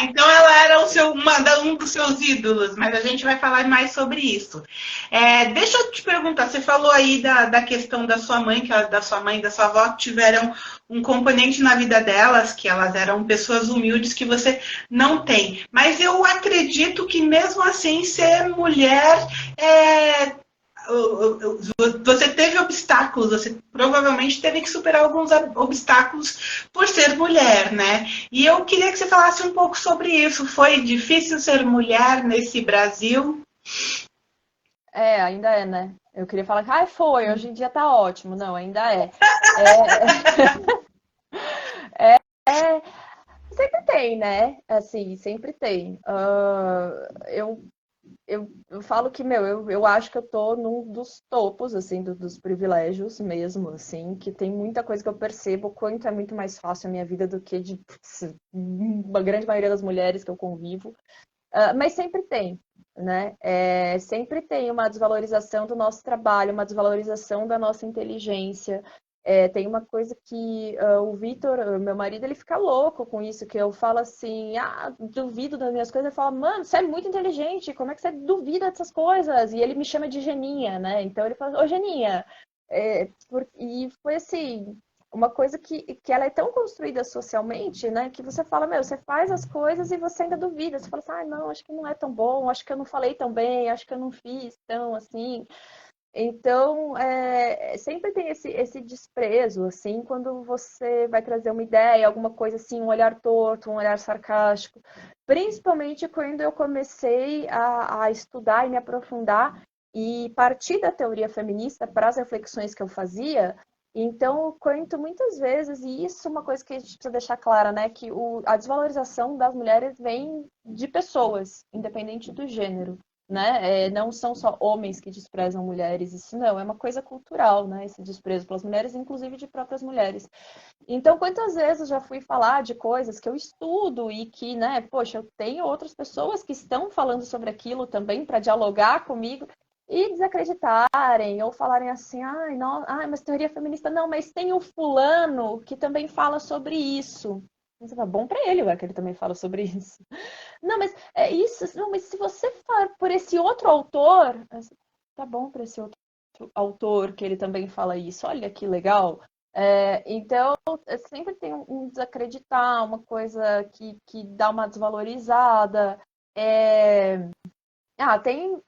Então ela era um dos seus ídolos, mas a gente vai falar mais sobre isso. Deixa eu te perguntar, você falou aí da questão da sua mãe, que da sua mãe e da sua avó tiveram um componente na vida delas, que elas eram pessoas humildes que você não tem. Mas eu acredito que mesmo assim ser mulher você teve obstáculos, você provavelmente teve que superar alguns obstáculos por ser mulher, né? E eu queria que você falasse um pouco sobre isso. Foi difícil ser mulher nesse Brasil? Ainda é, né? Eu queria falar que, foi, hoje em dia tá ótimo. Não, ainda é. Sempre tem, né? Assim, sempre tem. Eu falo que, eu acho que eu tô num dos topos, assim, dos privilégios mesmo, assim, que tem muita coisa que eu percebo quanto é muito mais fácil a minha vida do que de uma grande maioria das mulheres que eu convivo. Mas sempre tem, né? Sempre tem uma desvalorização do nosso trabalho, uma desvalorização da nossa inteligência. Tem uma coisa que o Vitor, meu marido, ele fica louco com isso, que eu falo assim, duvido das minhas coisas. Ele fala, mano, você é muito inteligente, como é que você duvida dessas coisas? E ele me chama de Geninha, né? Então ele fala, ô Geninha. E foi assim, uma coisa que ela é tão construída socialmente, né? Que você fala, você faz as coisas e você ainda duvida. Você fala assim, não, acho que não é tão bom, acho que eu não falei tão bem, acho que eu não fiz tão assim. Então, sempre tem esse desprezo, assim, quando você vai trazer uma ideia, alguma coisa assim, um olhar torto, um olhar sarcástico. Principalmente quando eu comecei a estudar e me aprofundar e partir da teoria feminista para as reflexões que eu fazia. Então, eu conto muitas vezes, e isso é uma coisa que a gente precisa deixar clara, né? Que a desvalorização das mulheres vem de pessoas, independente do gênero, né? Não são só homens que desprezam mulheres, isso não, é uma coisa cultural, né? Esse desprezo pelas mulheres, inclusive de próprias mulheres. Então, quantas vezes eu já fui falar de coisas que eu estudo e que, né, poxa, eu tenho outras pessoas que estão falando sobre aquilo também para dialogar comigo e desacreditarem ou falarem assim, não, mas teoria feminista não, mas tem o fulano que também fala sobre isso. Você fala, bom para ele, ué, que ele também fala sobre isso. Não, mas é isso. Não, mas se você for por esse outro autor, tá bom para esse outro autor que ele também fala isso. Olha que legal. Então, sempre tem um desacreditar, uma coisa que dá uma desvalorizada. Tem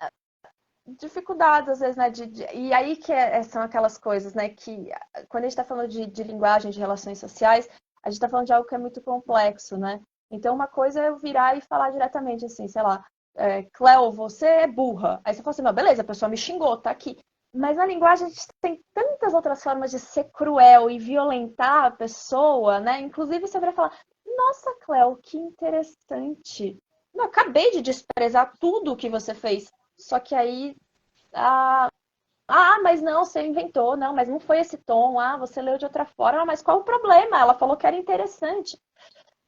dificuldades, às vezes, né? E aí que são aquelas coisas, né? Que quando a gente está falando de linguagem, de relações sociais, a gente está falando de algo que é muito complexo, né? Então, uma coisa é eu virar e falar diretamente assim, sei lá, Cleo, você é burra. Aí você fala assim, não, beleza, a pessoa me xingou, tá aqui. Mas na linguagem a gente tem tantas outras formas de ser cruel e violentar a pessoa, né? Inclusive você vai falar, nossa, Cleo, que interessante. Eu acabei de desprezar tudo o que você fez. Só que aí, mas não, você inventou, não, mas não foi esse tom, você leu de outra forma, mas qual o problema? Ela falou que era interessante,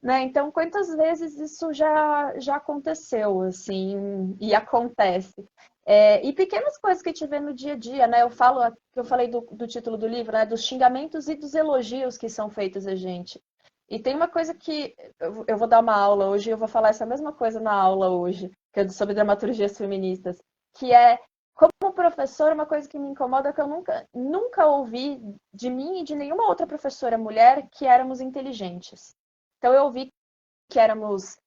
né? Então, quantas vezes isso já aconteceu, assim, e acontece? E pequenas coisas que a gente vê no dia a dia, né? Eu falei do título do livro, né? Dos xingamentos e dos elogios que são feitos a gente. E tem uma coisa que eu vou dar uma aula hoje, eu vou falar essa mesma coisa na aula hoje, que é sobre dramaturgias feministas, que é, como professora, uma coisa que me incomoda é que eu nunca ouvi de mim e de nenhuma outra professora mulher que éramos inteligentes. Então eu ouvi que éramos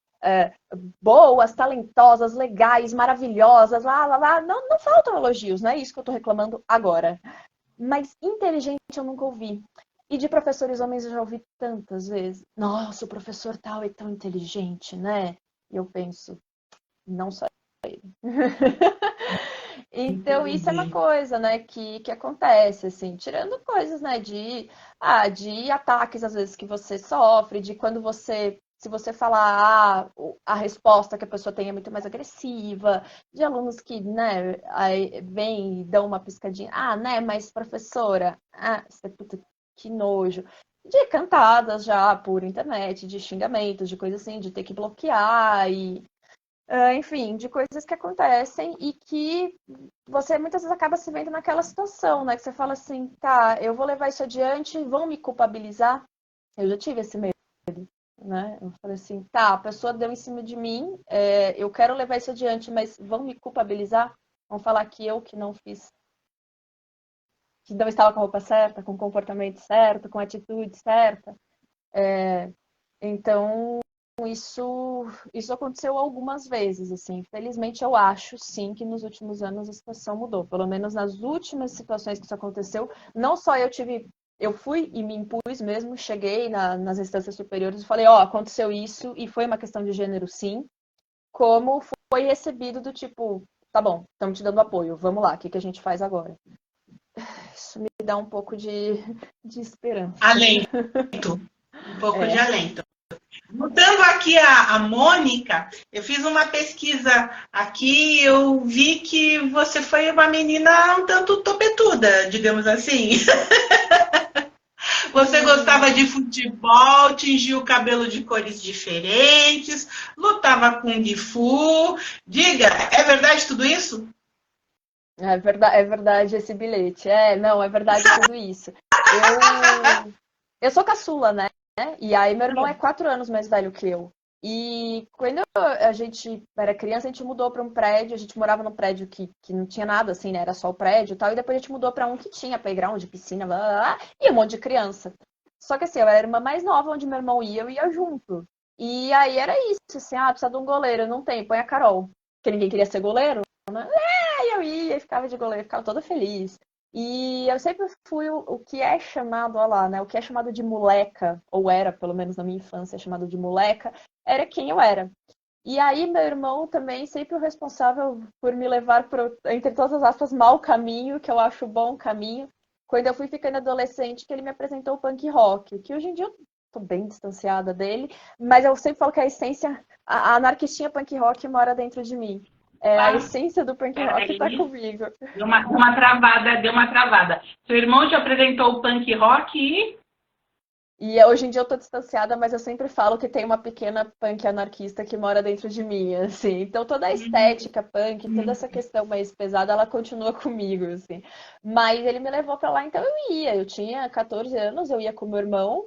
boas, talentosas, legais, maravilhosas, lá, lá, lá. Não, não faltam elogios, não é isso que eu estou reclamando agora. Mas inteligente eu nunca ouvi. E de professores homens eu já ouvi tantas vezes. Nossa, o professor tal é tão inteligente, né? E eu penso, não só ele. Então, isso é uma Entendi. coisa, né, que acontece, assim, tirando coisas, né, de ataques, às vezes, que você sofre, de quando se você falar, a resposta que a pessoa tem é muito mais agressiva, de alunos que, né, aí vêm e dão uma piscadinha, né, mas professora, puta, que nojo. De cantadas já por internet, de xingamentos, de coisas assim, de ter que bloquear enfim, de coisas que acontecem e que você muitas vezes acaba se vendo naquela situação, né? Que você fala assim, tá, eu vou levar isso adiante, vão me culpabilizar. Eu já tive esse medo, né? Eu falei assim, tá, a pessoa deu em cima de mim, eu quero levar isso adiante, mas vão me culpabilizar? Vão falar que eu que não fiz, que não estava com a roupa certa, com o comportamento certo, com a atitude certa. Então, isso aconteceu algumas vezes, assim. Infelizmente, eu acho, sim, que nos últimos anos a situação mudou. Pelo menos nas últimas situações que isso aconteceu, não só eu fui e me impus mesmo, cheguei nas instâncias superiores e falei, aconteceu isso e foi uma questão de gênero, sim, como foi recebido do tipo, tá bom, estamos te dando apoio, vamos lá, o que a gente faz agora? Isso me dá um pouco de esperança. Alento. Um pouco de alento. Mudando aqui a Mônica, eu fiz uma pesquisa aqui, eu vi que você foi uma menina um tanto topetuda, digamos assim. Você gostava de futebol, tingia o cabelo de cores diferentes, lutava Kung Fu. Diga, é verdade tudo isso? É verdade esse bilhete. Não, é verdade tudo isso. Eu, eu sou caçula, né? E aí meu irmão é 4 anos mais velho que eu. E quando a gente era criança, a gente mudou para um prédio, a gente morava num prédio que não tinha nada assim, né? Era só o prédio e tal, e depois a gente mudou para um que tinha playground, piscina, blá, blá, blá, e um monte de criança. Só que assim, eu era a irmã mais nova, onde meu irmão ia, eu ia junto. E aí era isso, assim, precisa de um goleiro, não tem, põe a Carol. Porque ninguém queria ser goleiro, né? Aí eu ia, ficava de goleiro, ficava toda feliz. E eu sempre fui o que é chamado, olha lá, né? O que é chamado de moleca, ou era, pelo menos na minha infância, chamado de moleca, era quem eu era. E aí, meu irmão também, sempre o responsável por me levar pro, entre todas as aspas, mau caminho, que eu acho bom caminho. Quando eu fui ficando adolescente, que ele me apresentou o punk rock, que hoje em dia eu tô bem distanciada dele, mas eu sempre falo que a essência, a anarquistinha punk rock mora dentro de mim. A Ah, essência do punk rock tá peraí. comigo. Deu uma travada, deu uma travada. Seu irmão te apresentou o punk rock e E hoje em dia eu tô distanciada, mas eu sempre falo que tem uma pequena punk anarquista que mora dentro de mim, assim. Então toda a estética punk, toda essa questão mais pesada, ela continua comigo, assim. Mas ele me levou pra lá, então eu ia. Eu tinha 14 anos, eu ia com meu irmão,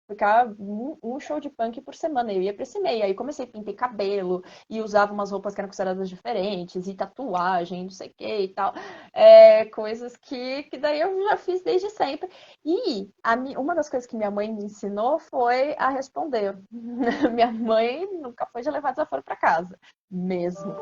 ficar um show de punk por semana. Eu ia pra esse meio. Aí comecei a pintar cabelo e usava umas roupas que eram consideradas diferentes, e tatuagem, não sei o que e tal. Coisas que daí eu já fiz desde sempre. E uma das coisas que minha mãe me ensinou foi a responder. Minha mãe nunca foi de levar desaforo para casa, mesmo.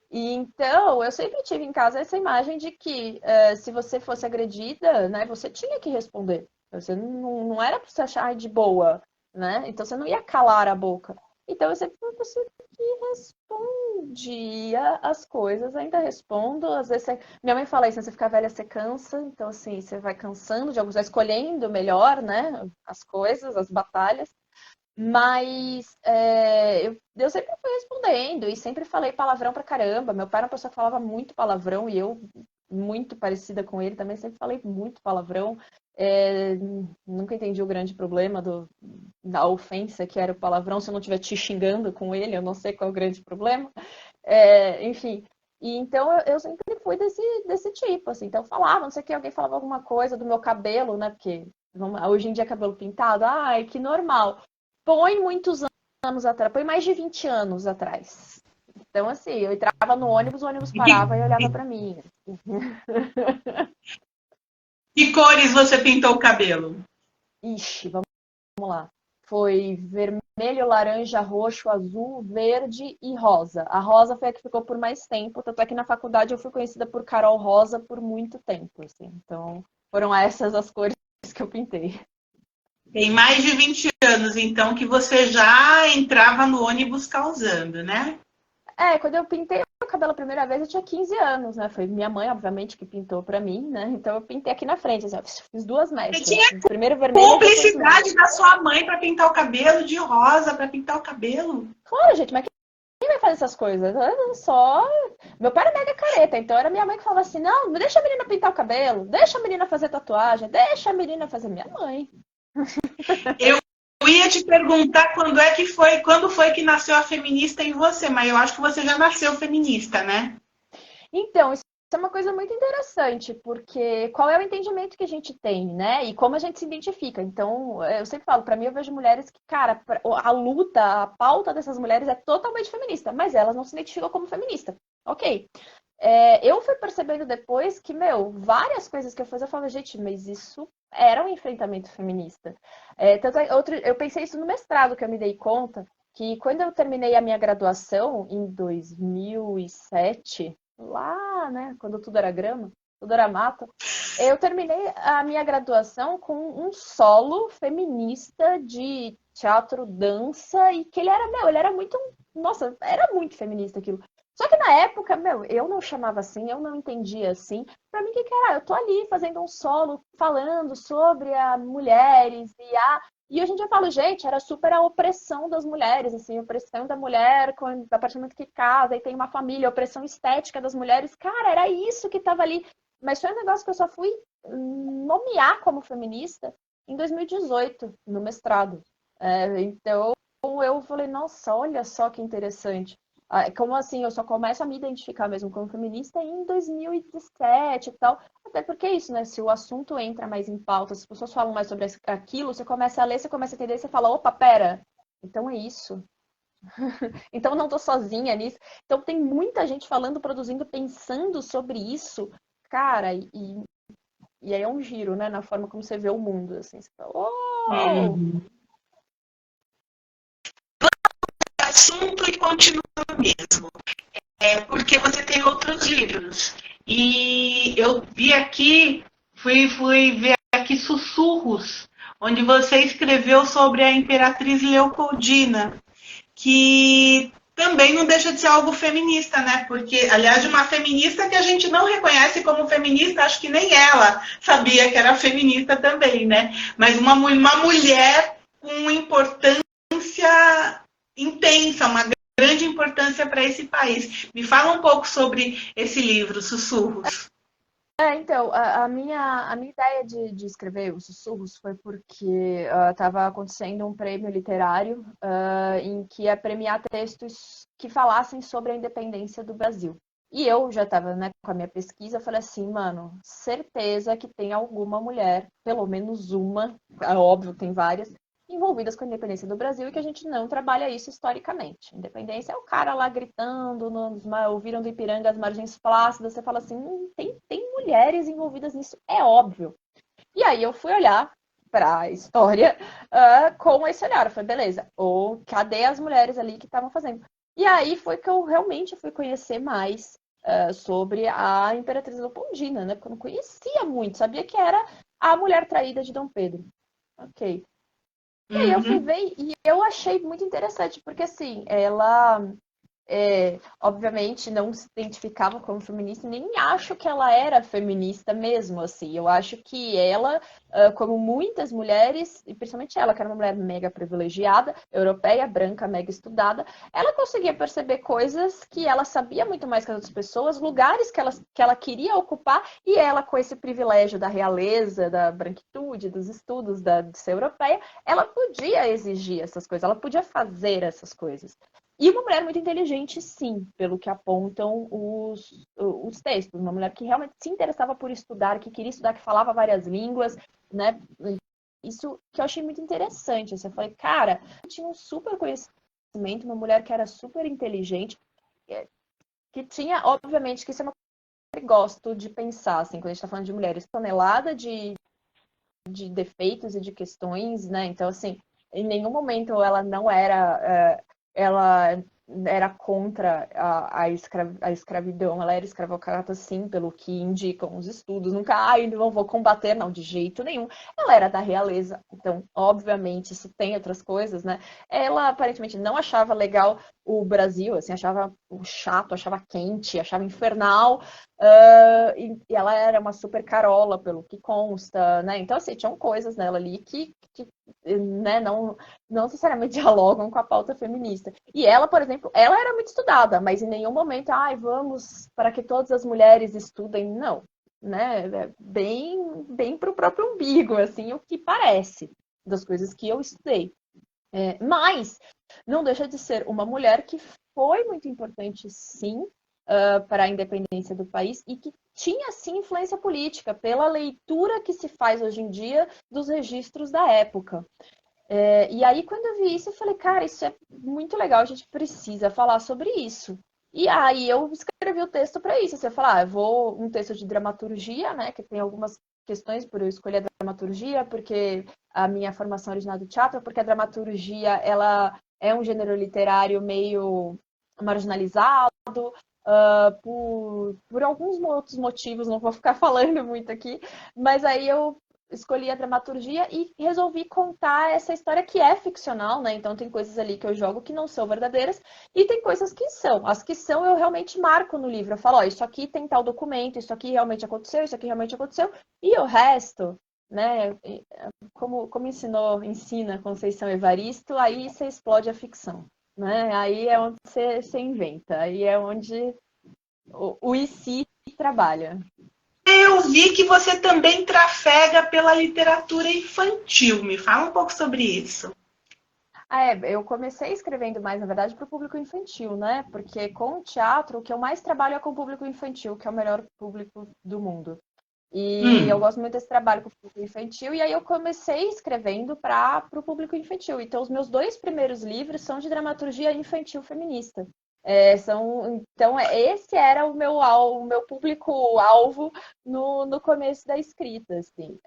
E então, eu sempre tive em casa essa imagem de que se você fosse agredida, né, você tinha que responder. Você não era para você achar de boa, né? Então você não ia calar a boca. Então eu sempre fui uma pessoa que respondia as coisas, ainda respondo. Às vezes minha mãe fala isso, né? Você fica velha, você cansa. Então, assim, você vai cansando de alguns, vai escolhendo melhor, né? As coisas, as batalhas. Mas eu sempre fui respondendo e sempre falei palavrão pra caramba. Meu pai era uma pessoa que falava muito palavrão e eu, muito parecida com ele, também sempre falei muito palavrão. É, nunca entendi o grande problema da ofensa que era o palavrão. Se eu não estiver te xingando com ele, eu não sei qual é o grande problema. Enfim. E então eu sempre fui desse tipo, assim. Então eu falava, não sei o que, alguém falava alguma coisa do meu cabelo, né? Porque hoje em dia cabelo pintado, ai, que normal. Põe muitos anos atrás, põe mais de 20 anos atrás. Então, assim, eu entrava no ônibus, o ônibus que, parava e olhava para mim. que cores você pintou o cabelo? Ixi, vamos lá. Foi vermelho, laranja, roxo, azul, verde e rosa. A rosa foi a que ficou por mais tempo, tanto é que na faculdade eu fui conhecida por Carol Rosa por muito tempo, assim. Então, foram essas as cores que eu pintei. Tem mais de 20 anos, então, que você já entrava no ônibus causando, né? Quando eu pintei o cabelo a primeira vez, eu tinha 15 anos, né? Foi minha mãe, obviamente, que pintou pra mim, né? Então eu pintei aqui na frente, assim, fiz duas Você mechas. tinha Primeiro vermelho e depois cumplicidade da sua mãe para pintar o cabelo de rosa, para pintar o cabelo. claro, gente, mas quem vai fazer essas coisas? Eu só. Meu pai era mega careta, então era minha mãe que falava assim: não, deixa a menina pintar o cabelo, deixa a menina fazer tatuagem, deixa a menina fazer. Minha mãe. Eu ia te perguntar quando foi que nasceu a feminista em você, mas eu acho que você já nasceu feminista, né? Então, isso é uma coisa muito interessante, porque qual é o entendimento que a gente tem, né? E como a gente se identifica. Então, eu sempre falo, para mim, eu vejo mulheres que, cara, a luta, a pauta dessas mulheres é totalmente feminista, mas elas não se identificam como feminista. Ok. Eu fui percebendo depois que, meu, várias coisas que eu fazia, eu falava, gente, mas isso era um enfrentamento feminista. Eu pensei isso no mestrado, que eu me dei conta, que quando eu terminei a minha graduação, em 2007, lá, né, quando tudo era grama, tudo era mato, eu terminei a minha graduação com um solo feminista de teatro, dança, e que ele era muito, nossa, era muito feminista aquilo. Só que na época, meu, eu não chamava assim, eu não entendia assim. Pra mim, o que era? Eu tô ali fazendo um solo, falando sobre a mulheres e E hoje em dia eu falo, gente, era super a opressão das mulheres, assim, a opressão da mulher a partir do momento que casa e tem uma família, a opressão estética das mulheres. Cara, era isso que estava ali. Mas foi um negócio que eu só fui nomear como feminista em 2018, no mestrado. Então eu falei, nossa, olha só que interessante. Como assim, eu só começo a me identificar mesmo como feminista em 2017 e tal. Até porque é isso, né? Se o assunto entra mais em pauta, se as pessoas falam mais sobre aquilo, você começa a ler, você começa a entender, você fala, opa, pera, então é isso. Então eu não tô sozinha nisso. Então tem muita gente falando, produzindo, pensando sobre isso. Cara, e aí é um giro, né? Na forma como você vê o mundo, assim. Você fala, oh! Uhum. Assunto e continua mesmo. Porque você tem outros livros. E eu vi aqui, fui ver aqui Sussurros, onde você escreveu sobre a Imperatriz Leopoldina, que também não deixa de ser algo feminista, né? Porque, aliás, de uma feminista que a gente não reconhece como feminista, acho que nem ela sabia que era feminista também, né? Mas uma mulher com importância intensa, uma grande importância para esse país. Me fala um pouco sobre esse livro, Sussurros. Então, a minha ideia de escrever os Sussurros foi porque estava acontecendo um prêmio literário em que ia premiar textos que falassem sobre a independência do Brasil. E eu já estava, né, com a minha pesquisa, falei assim, mano, certeza que tem alguma mulher, pelo menos uma, é óbvio, tem várias, envolvidas com a independência do Brasil e que a gente não trabalha isso historicamente. Independência é o cara lá gritando, ouviram do Ipiranga as margens flácidas, você fala assim, tem mulheres envolvidas nisso, é óbvio. E aí eu fui olhar para a história com esse olhar. Eu falei, beleza, ou cadê as mulheres ali que estavam fazendo? E aí foi que eu realmente fui conhecer mais sobre a Imperatriz Leopoldina, né? Porque eu não conhecia muito, sabia que era a mulher traída de Dom Pedro. Ok. E aí eu fui Uhum. ver e eu achei muito interessante, porque assim, obviamente não se identificava como feminista, nem acho que ela era feminista mesmo, assim. Eu acho que ela, como muitas mulheres, e principalmente ela, que era uma mulher mega privilegiada, europeia, branca, mega estudada, ela conseguia perceber coisas que ela sabia muito mais que as outras pessoas, lugares que ela queria ocupar, e ela, com esse privilégio da realeza, da branquitude, dos estudos de ser europeia, ela podia exigir essas coisas, ela podia fazer essas coisas. E uma mulher muito inteligente, sim, pelo que apontam os textos. Uma mulher que realmente se interessava por estudar, que queria estudar, que falava várias línguas, né? Isso que eu achei muito interessante. Assim, eu falei, cara, tinha um super conhecimento, uma mulher que era super inteligente, que tinha, obviamente, que isso é uma coisa que eu gosto de pensar, assim, quando a gente está falando de mulheres, tonelada de defeitos e de questões, né? Então, assim, em nenhum momento ela não era. Ela era contra a escravidão, ela era escravocrata, sim, pelo que indicam os estudos. Nunca, não vou combater, não, de jeito nenhum. Ela era da realeza, então, obviamente, isso tem outras coisas, né? Ela aparentemente não achava legal o Brasil, assim, achava chato, achava quente, achava infernal, e ela era uma super carola, pelo que consta, né? Então, assim, tinham coisas nela ali que né, não necessariamente dialogam com a pauta feminista. E ela, por exemplo, ela era muito estudada, mas em nenhum momento, vamos para que todas as mulheres estudem, não. Né? Bem para o próprio umbigo, assim, o que parece das coisas que eu estudei. Mas não deixa de ser uma mulher que foi muito importante, sim, para a independência do país e que tinha, sim, influência política, pela leitura que se faz hoje em dia dos registros da época. E aí, quando eu vi isso, eu falei, cara, isso é muito legal, a gente precisa falar sobre isso. E aí eu escrevi o texto para isso. Você falar, eu vou um texto de dramaturgia, né, que tem algumas questões por eu escolher a dramaturgia, porque a minha formação original do teatro, porque a dramaturgia ela é um gênero literário meio marginalizado, por alguns outros motivos, não vou ficar falando muito aqui, mas aí eu escolhi a dramaturgia e resolvi contar essa história que é ficcional, né? Então tem coisas ali que eu jogo que não são verdadeiras e tem coisas que são. As que são eu realmente marco no livro. Eu falo, ó, isso aqui tem tal documento, isso aqui realmente aconteceu, isso aqui realmente aconteceu. E o resto, né? Ensina Conceição Evaristo, aí você explode a ficção, né? Aí é onde você inventa, aí é onde o e se trabalha. Eu vi que você também trafega pela literatura infantil. Me fala um pouco sobre isso. Eu comecei escrevendo mais, na verdade, para o público infantil, né? Porque com o teatro, o que eu mais trabalho é com o público infantil, que é o melhor público do mundo. E eu Hum. gosto muito desse trabalho com o público infantil, e aí eu comecei escrevendo para o público infantil. Então, os meus 2 primeiros livros são de dramaturgia infantil feminista. Esse era o meu público-alvo no começo da escrita, assim.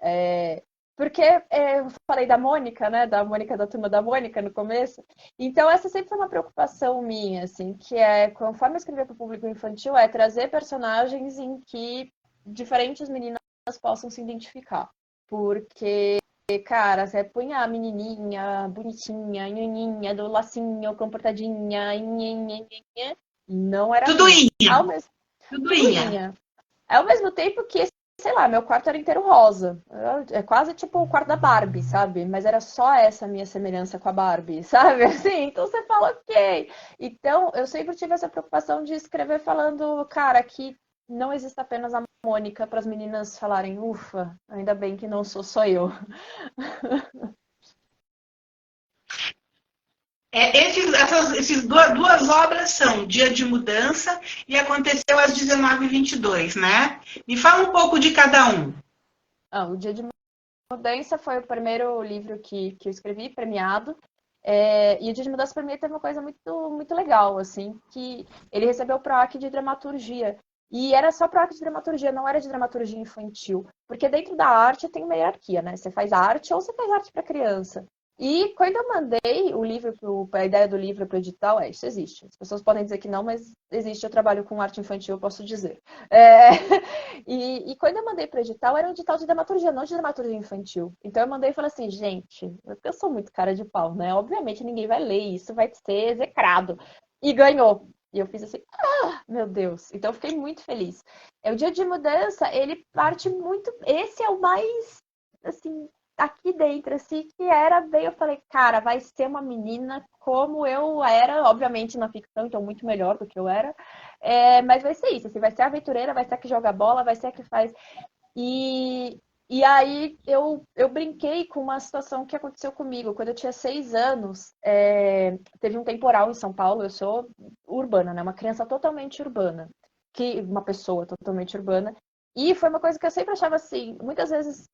Porque eu falei da Mônica, né? Da Mônica, da Turma da Mônica no começo. Então, essa sempre foi uma preocupação minha, assim, que conforme eu escrevia para o público infantil, é trazer personagens em que diferentes meninas possam se identificar. Porque, cara, você punha a menininha, bonitinha, nhaninha, do lacinho, comportadinha, nhenhenhenhen, não era Tudo ruim. inha, tudo Tudo inha. inha. Ao mesmo tempo que, sei lá, meu quarto era inteiro rosa. É quase tipo o quarto da Barbie, sabe? Mas era só essa minha semelhança com a Barbie, sabe? Assim, então você fala, ok. Então, eu sempre tive essa preocupação de escrever falando, cara, que não existe apenas a Mônica para as meninas falarem, ufa, ainda bem que não sou só eu. Essas duas obras são Dia de Mudança e Aconteceu às 19h22, né? Me fala um pouco de cada um. O Dia de Mudança foi o primeiro livro que eu escrevi, premiado. E o Dia de Mudança para mim teve uma coisa muito, muito legal, assim, que ele recebeu o PROAC de dramaturgia. E era só PROAC de dramaturgia, não era de dramaturgia infantil. Porque dentro da arte tem uma hierarquia, né? Você faz arte ou você faz arte para criança. E quando eu mandei o livro, a ideia do livro para o edital, isso existe. As pessoas podem dizer que não, mas existe. Eu trabalho com arte infantil, eu posso dizer. É, e quando eu mandei para o edital, era um edital de dramaturgia, não de dramaturgia infantil. Então eu mandei e falei assim, gente, eu sou muito cara de pau, né? Obviamente ninguém vai ler isso, vai ser execrado. E ganhou. E eu fiz assim, meu Deus. Então eu fiquei muito feliz. O Dia de Mudança, ele parte muito. Esse é o mais, assim, aqui dentro, assim, que era bem. Eu falei, cara, vai ser uma menina como eu era, obviamente na ficção, então muito melhor do que eu era. Mas vai ser isso, assim, vai ser a aventureira, vai ser a que joga bola, vai ser a que faz. E, e aí eu brinquei com uma situação que aconteceu comigo. Quando eu tinha 6 anos, teve um temporal em São Paulo. Eu sou urbana, né? Uma criança totalmente urbana. Uma pessoa totalmente urbana. E foi uma coisa que eu sempre achava assim, muitas vezes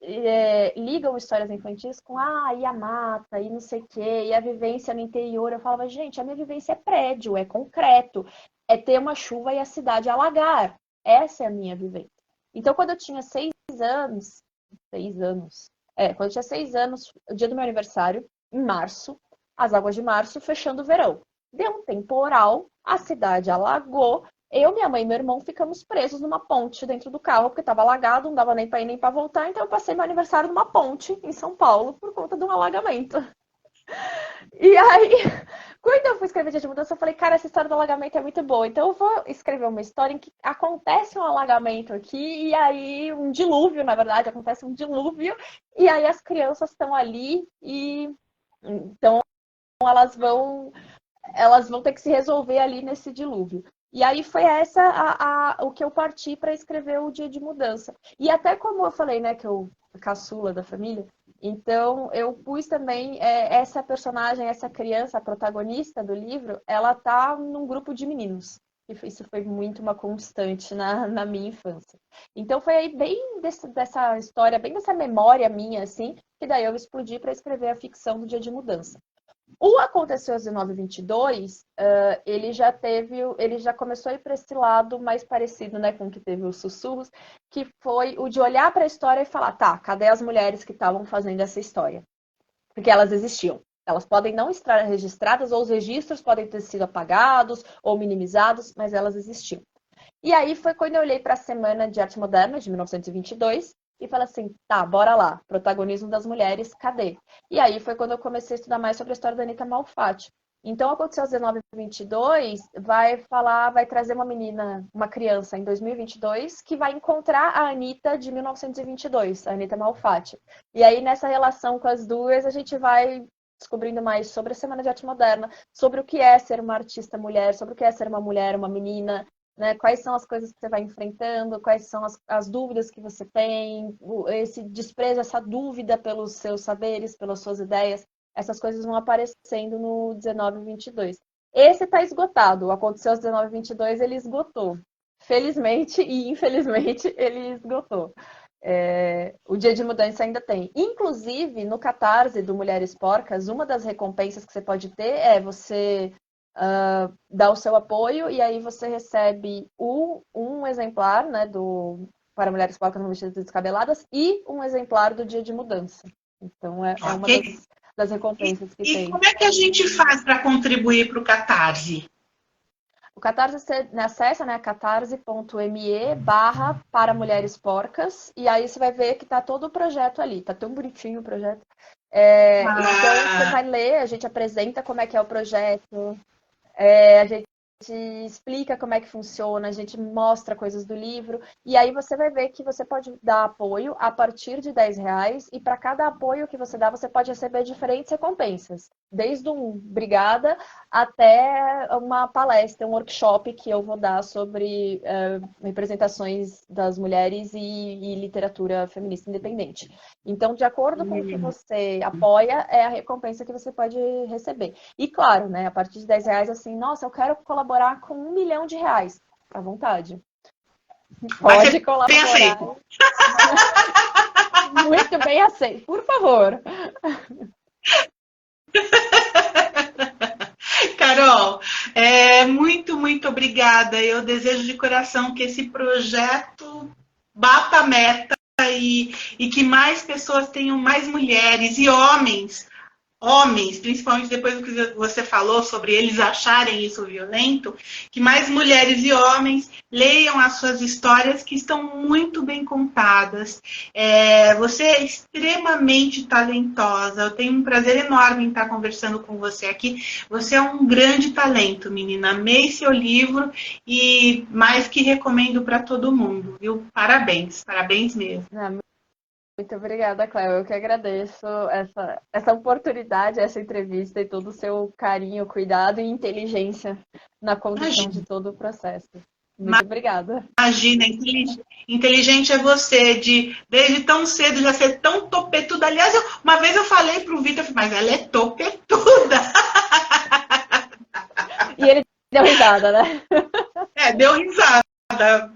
ligam histórias infantis com e a mata, e não sei o quê, e a vivência no interior. Eu falava, gente, a minha vivência é prédio, é concreto, é ter uma chuva e a cidade alagar. Essa é a minha vivência. Então, quando eu tinha 6 anos, 6 anos, quando eu tinha 6 anos, o dia do meu aniversário, em março, as águas de março, fechando o verão. Deu um temporal, a cidade alagou, eu, minha mãe e meu irmão ficamos presos numa ponte dentro do carro, porque estava alagado, não dava nem para ir nem para voltar, então eu passei meu aniversário numa ponte em São Paulo por conta de um alagamento. E aí, quando eu fui escrever Dia de Mudança, eu falei, cara, essa história do alagamento é muito boa. Então eu vou escrever uma história em que acontece um alagamento aqui, e aí um dilúvio, na verdade, acontece um dilúvio, e aí as crianças estão ali e então elas vão ter que se resolver ali nesse dilúvio. E aí foi o que eu parti para escrever o Dia de Mudança. E até como eu falei, né, que eu caçula da família, então eu pus também essa personagem, essa criança, a protagonista do livro, ela tá num grupo de meninos. E isso foi muito uma constante na minha infância. Então foi aí bem dessa história, bem dessa memória minha, assim, que daí eu explodi para escrever a ficção do Dia de Mudança. O Aconteceu às 19h22, ele já começou a ir para esse lado mais parecido, né, com o que teve os sussurros, que foi o de olhar para a história e falar, tá, cadê as mulheres que estavam fazendo essa história? Porque elas existiam. Elas podem não estar registradas, ou os registros podem ter sido apagados ou minimizados, mas elas existiam. E aí foi quando eu olhei para a Semana de Arte Moderna, de 1922, e falei assim, tá, bora lá, protagonismo das mulheres, cadê? E aí foi quando eu comecei a estudar mais sobre a história da Anita Malfatti. Então, aconteceu às 19h22, vai trazer uma menina, uma criança em 2022, que vai encontrar a Anitta de 1922, a Anitta Malfatti. E aí, nessa relação com as duas, a gente vai descobrindo mais sobre a Semana de Arte Moderna, sobre o que é ser uma artista mulher, sobre o que é ser uma mulher, uma menina, né? Quais são as coisas que você vai enfrentando, quais são as dúvidas que você tem, esse desprezo, essa dúvida pelos seus saberes, pelas suas ideias. Essas coisas vão aparecendo no 1922. Esse está esgotado. Aconteceu às 19h22, ele esgotou. Felizmente e infelizmente, ele esgotou. O Dia de Mudança ainda tem. Inclusive, no Catarse do Mulheres Porcas, uma das recompensas que você pode ter é você dar o seu apoio e aí você recebe um exemplar, né, para Mulheres Porcas não vestidas e descabeladas e um exemplar do Dia de Mudança. Então, é uma das recompensas que tem. E como é que a gente faz para contribuir para o Catarse? O Catarse, você acessa, né, catarse.me/para Mulheres Porcas, e aí você vai ver que tá todo o projeto ali. Tá tão bonitinho o projeto. Então, você vai ler, a gente apresenta como é que é o projeto, a gente explica como é que funciona, a gente mostra coisas do livro, e aí você vai ver que você pode dar apoio a partir de R$ 10, e para cada apoio que você dá, você pode receber diferentes recompensas. Desde um brigada até uma palestra, um workshop que eu vou dar sobre representações das mulheres e literatura feminista independente. Então, de acordo com o que você apoia, é a recompensa que você pode receber. E claro, né, a partir de R$ 10, assim, nossa, eu quero colaborar com R$ 1 milhão. À vontade. Pode colaborar. Bem aceito. Muito bem aceito, por favor. Carol, muito, muito obrigada. Eu desejo de coração que esse projeto bata a meta e que mais pessoas tenham, mais mulheres e homens, principalmente depois do que você falou sobre eles acharem isso violento, que mais mulheres e homens leiam as suas histórias, que estão muito bem contadas. Você é extremamente talentosa. Eu tenho um prazer enorme em estar conversando com você aqui. Você é um grande talento, menina. Amei seu livro e mais que recomendo para todo mundo, viu? Parabéns, parabéns mesmo. Muito obrigada, Cléo. Eu que agradeço essa oportunidade, essa entrevista e todo o seu carinho, cuidado e inteligência na condução de todo o processo. Muito obrigada. Imagina, inteligente é você, desde tão cedo já ser tão topetuda. Aliás, uma vez eu falei pro Vitor, mas ela é topetuda. E ele deu risada, né? Deu risada.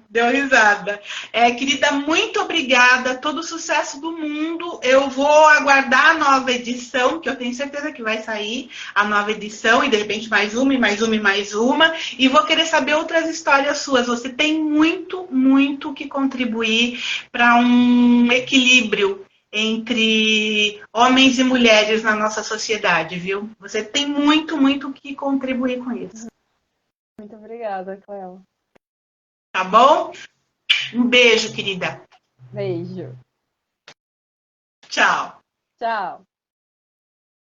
Deu risada. Querida, muito obrigada. Todo o sucesso do mundo. Eu vou aguardar a nova edição, que eu tenho certeza que vai sair a nova edição, e de repente mais uma, e mais uma, e mais uma. E vou querer saber outras histórias suas. Você tem muito, muito que contribuir para um equilíbrio entre homens e mulheres na nossa sociedade, viu? Você tem muito, muito que contribuir com isso. Muito obrigada, Cléo. Tá bom? Um beijo, querida. Beijo. Tchau. Tchau.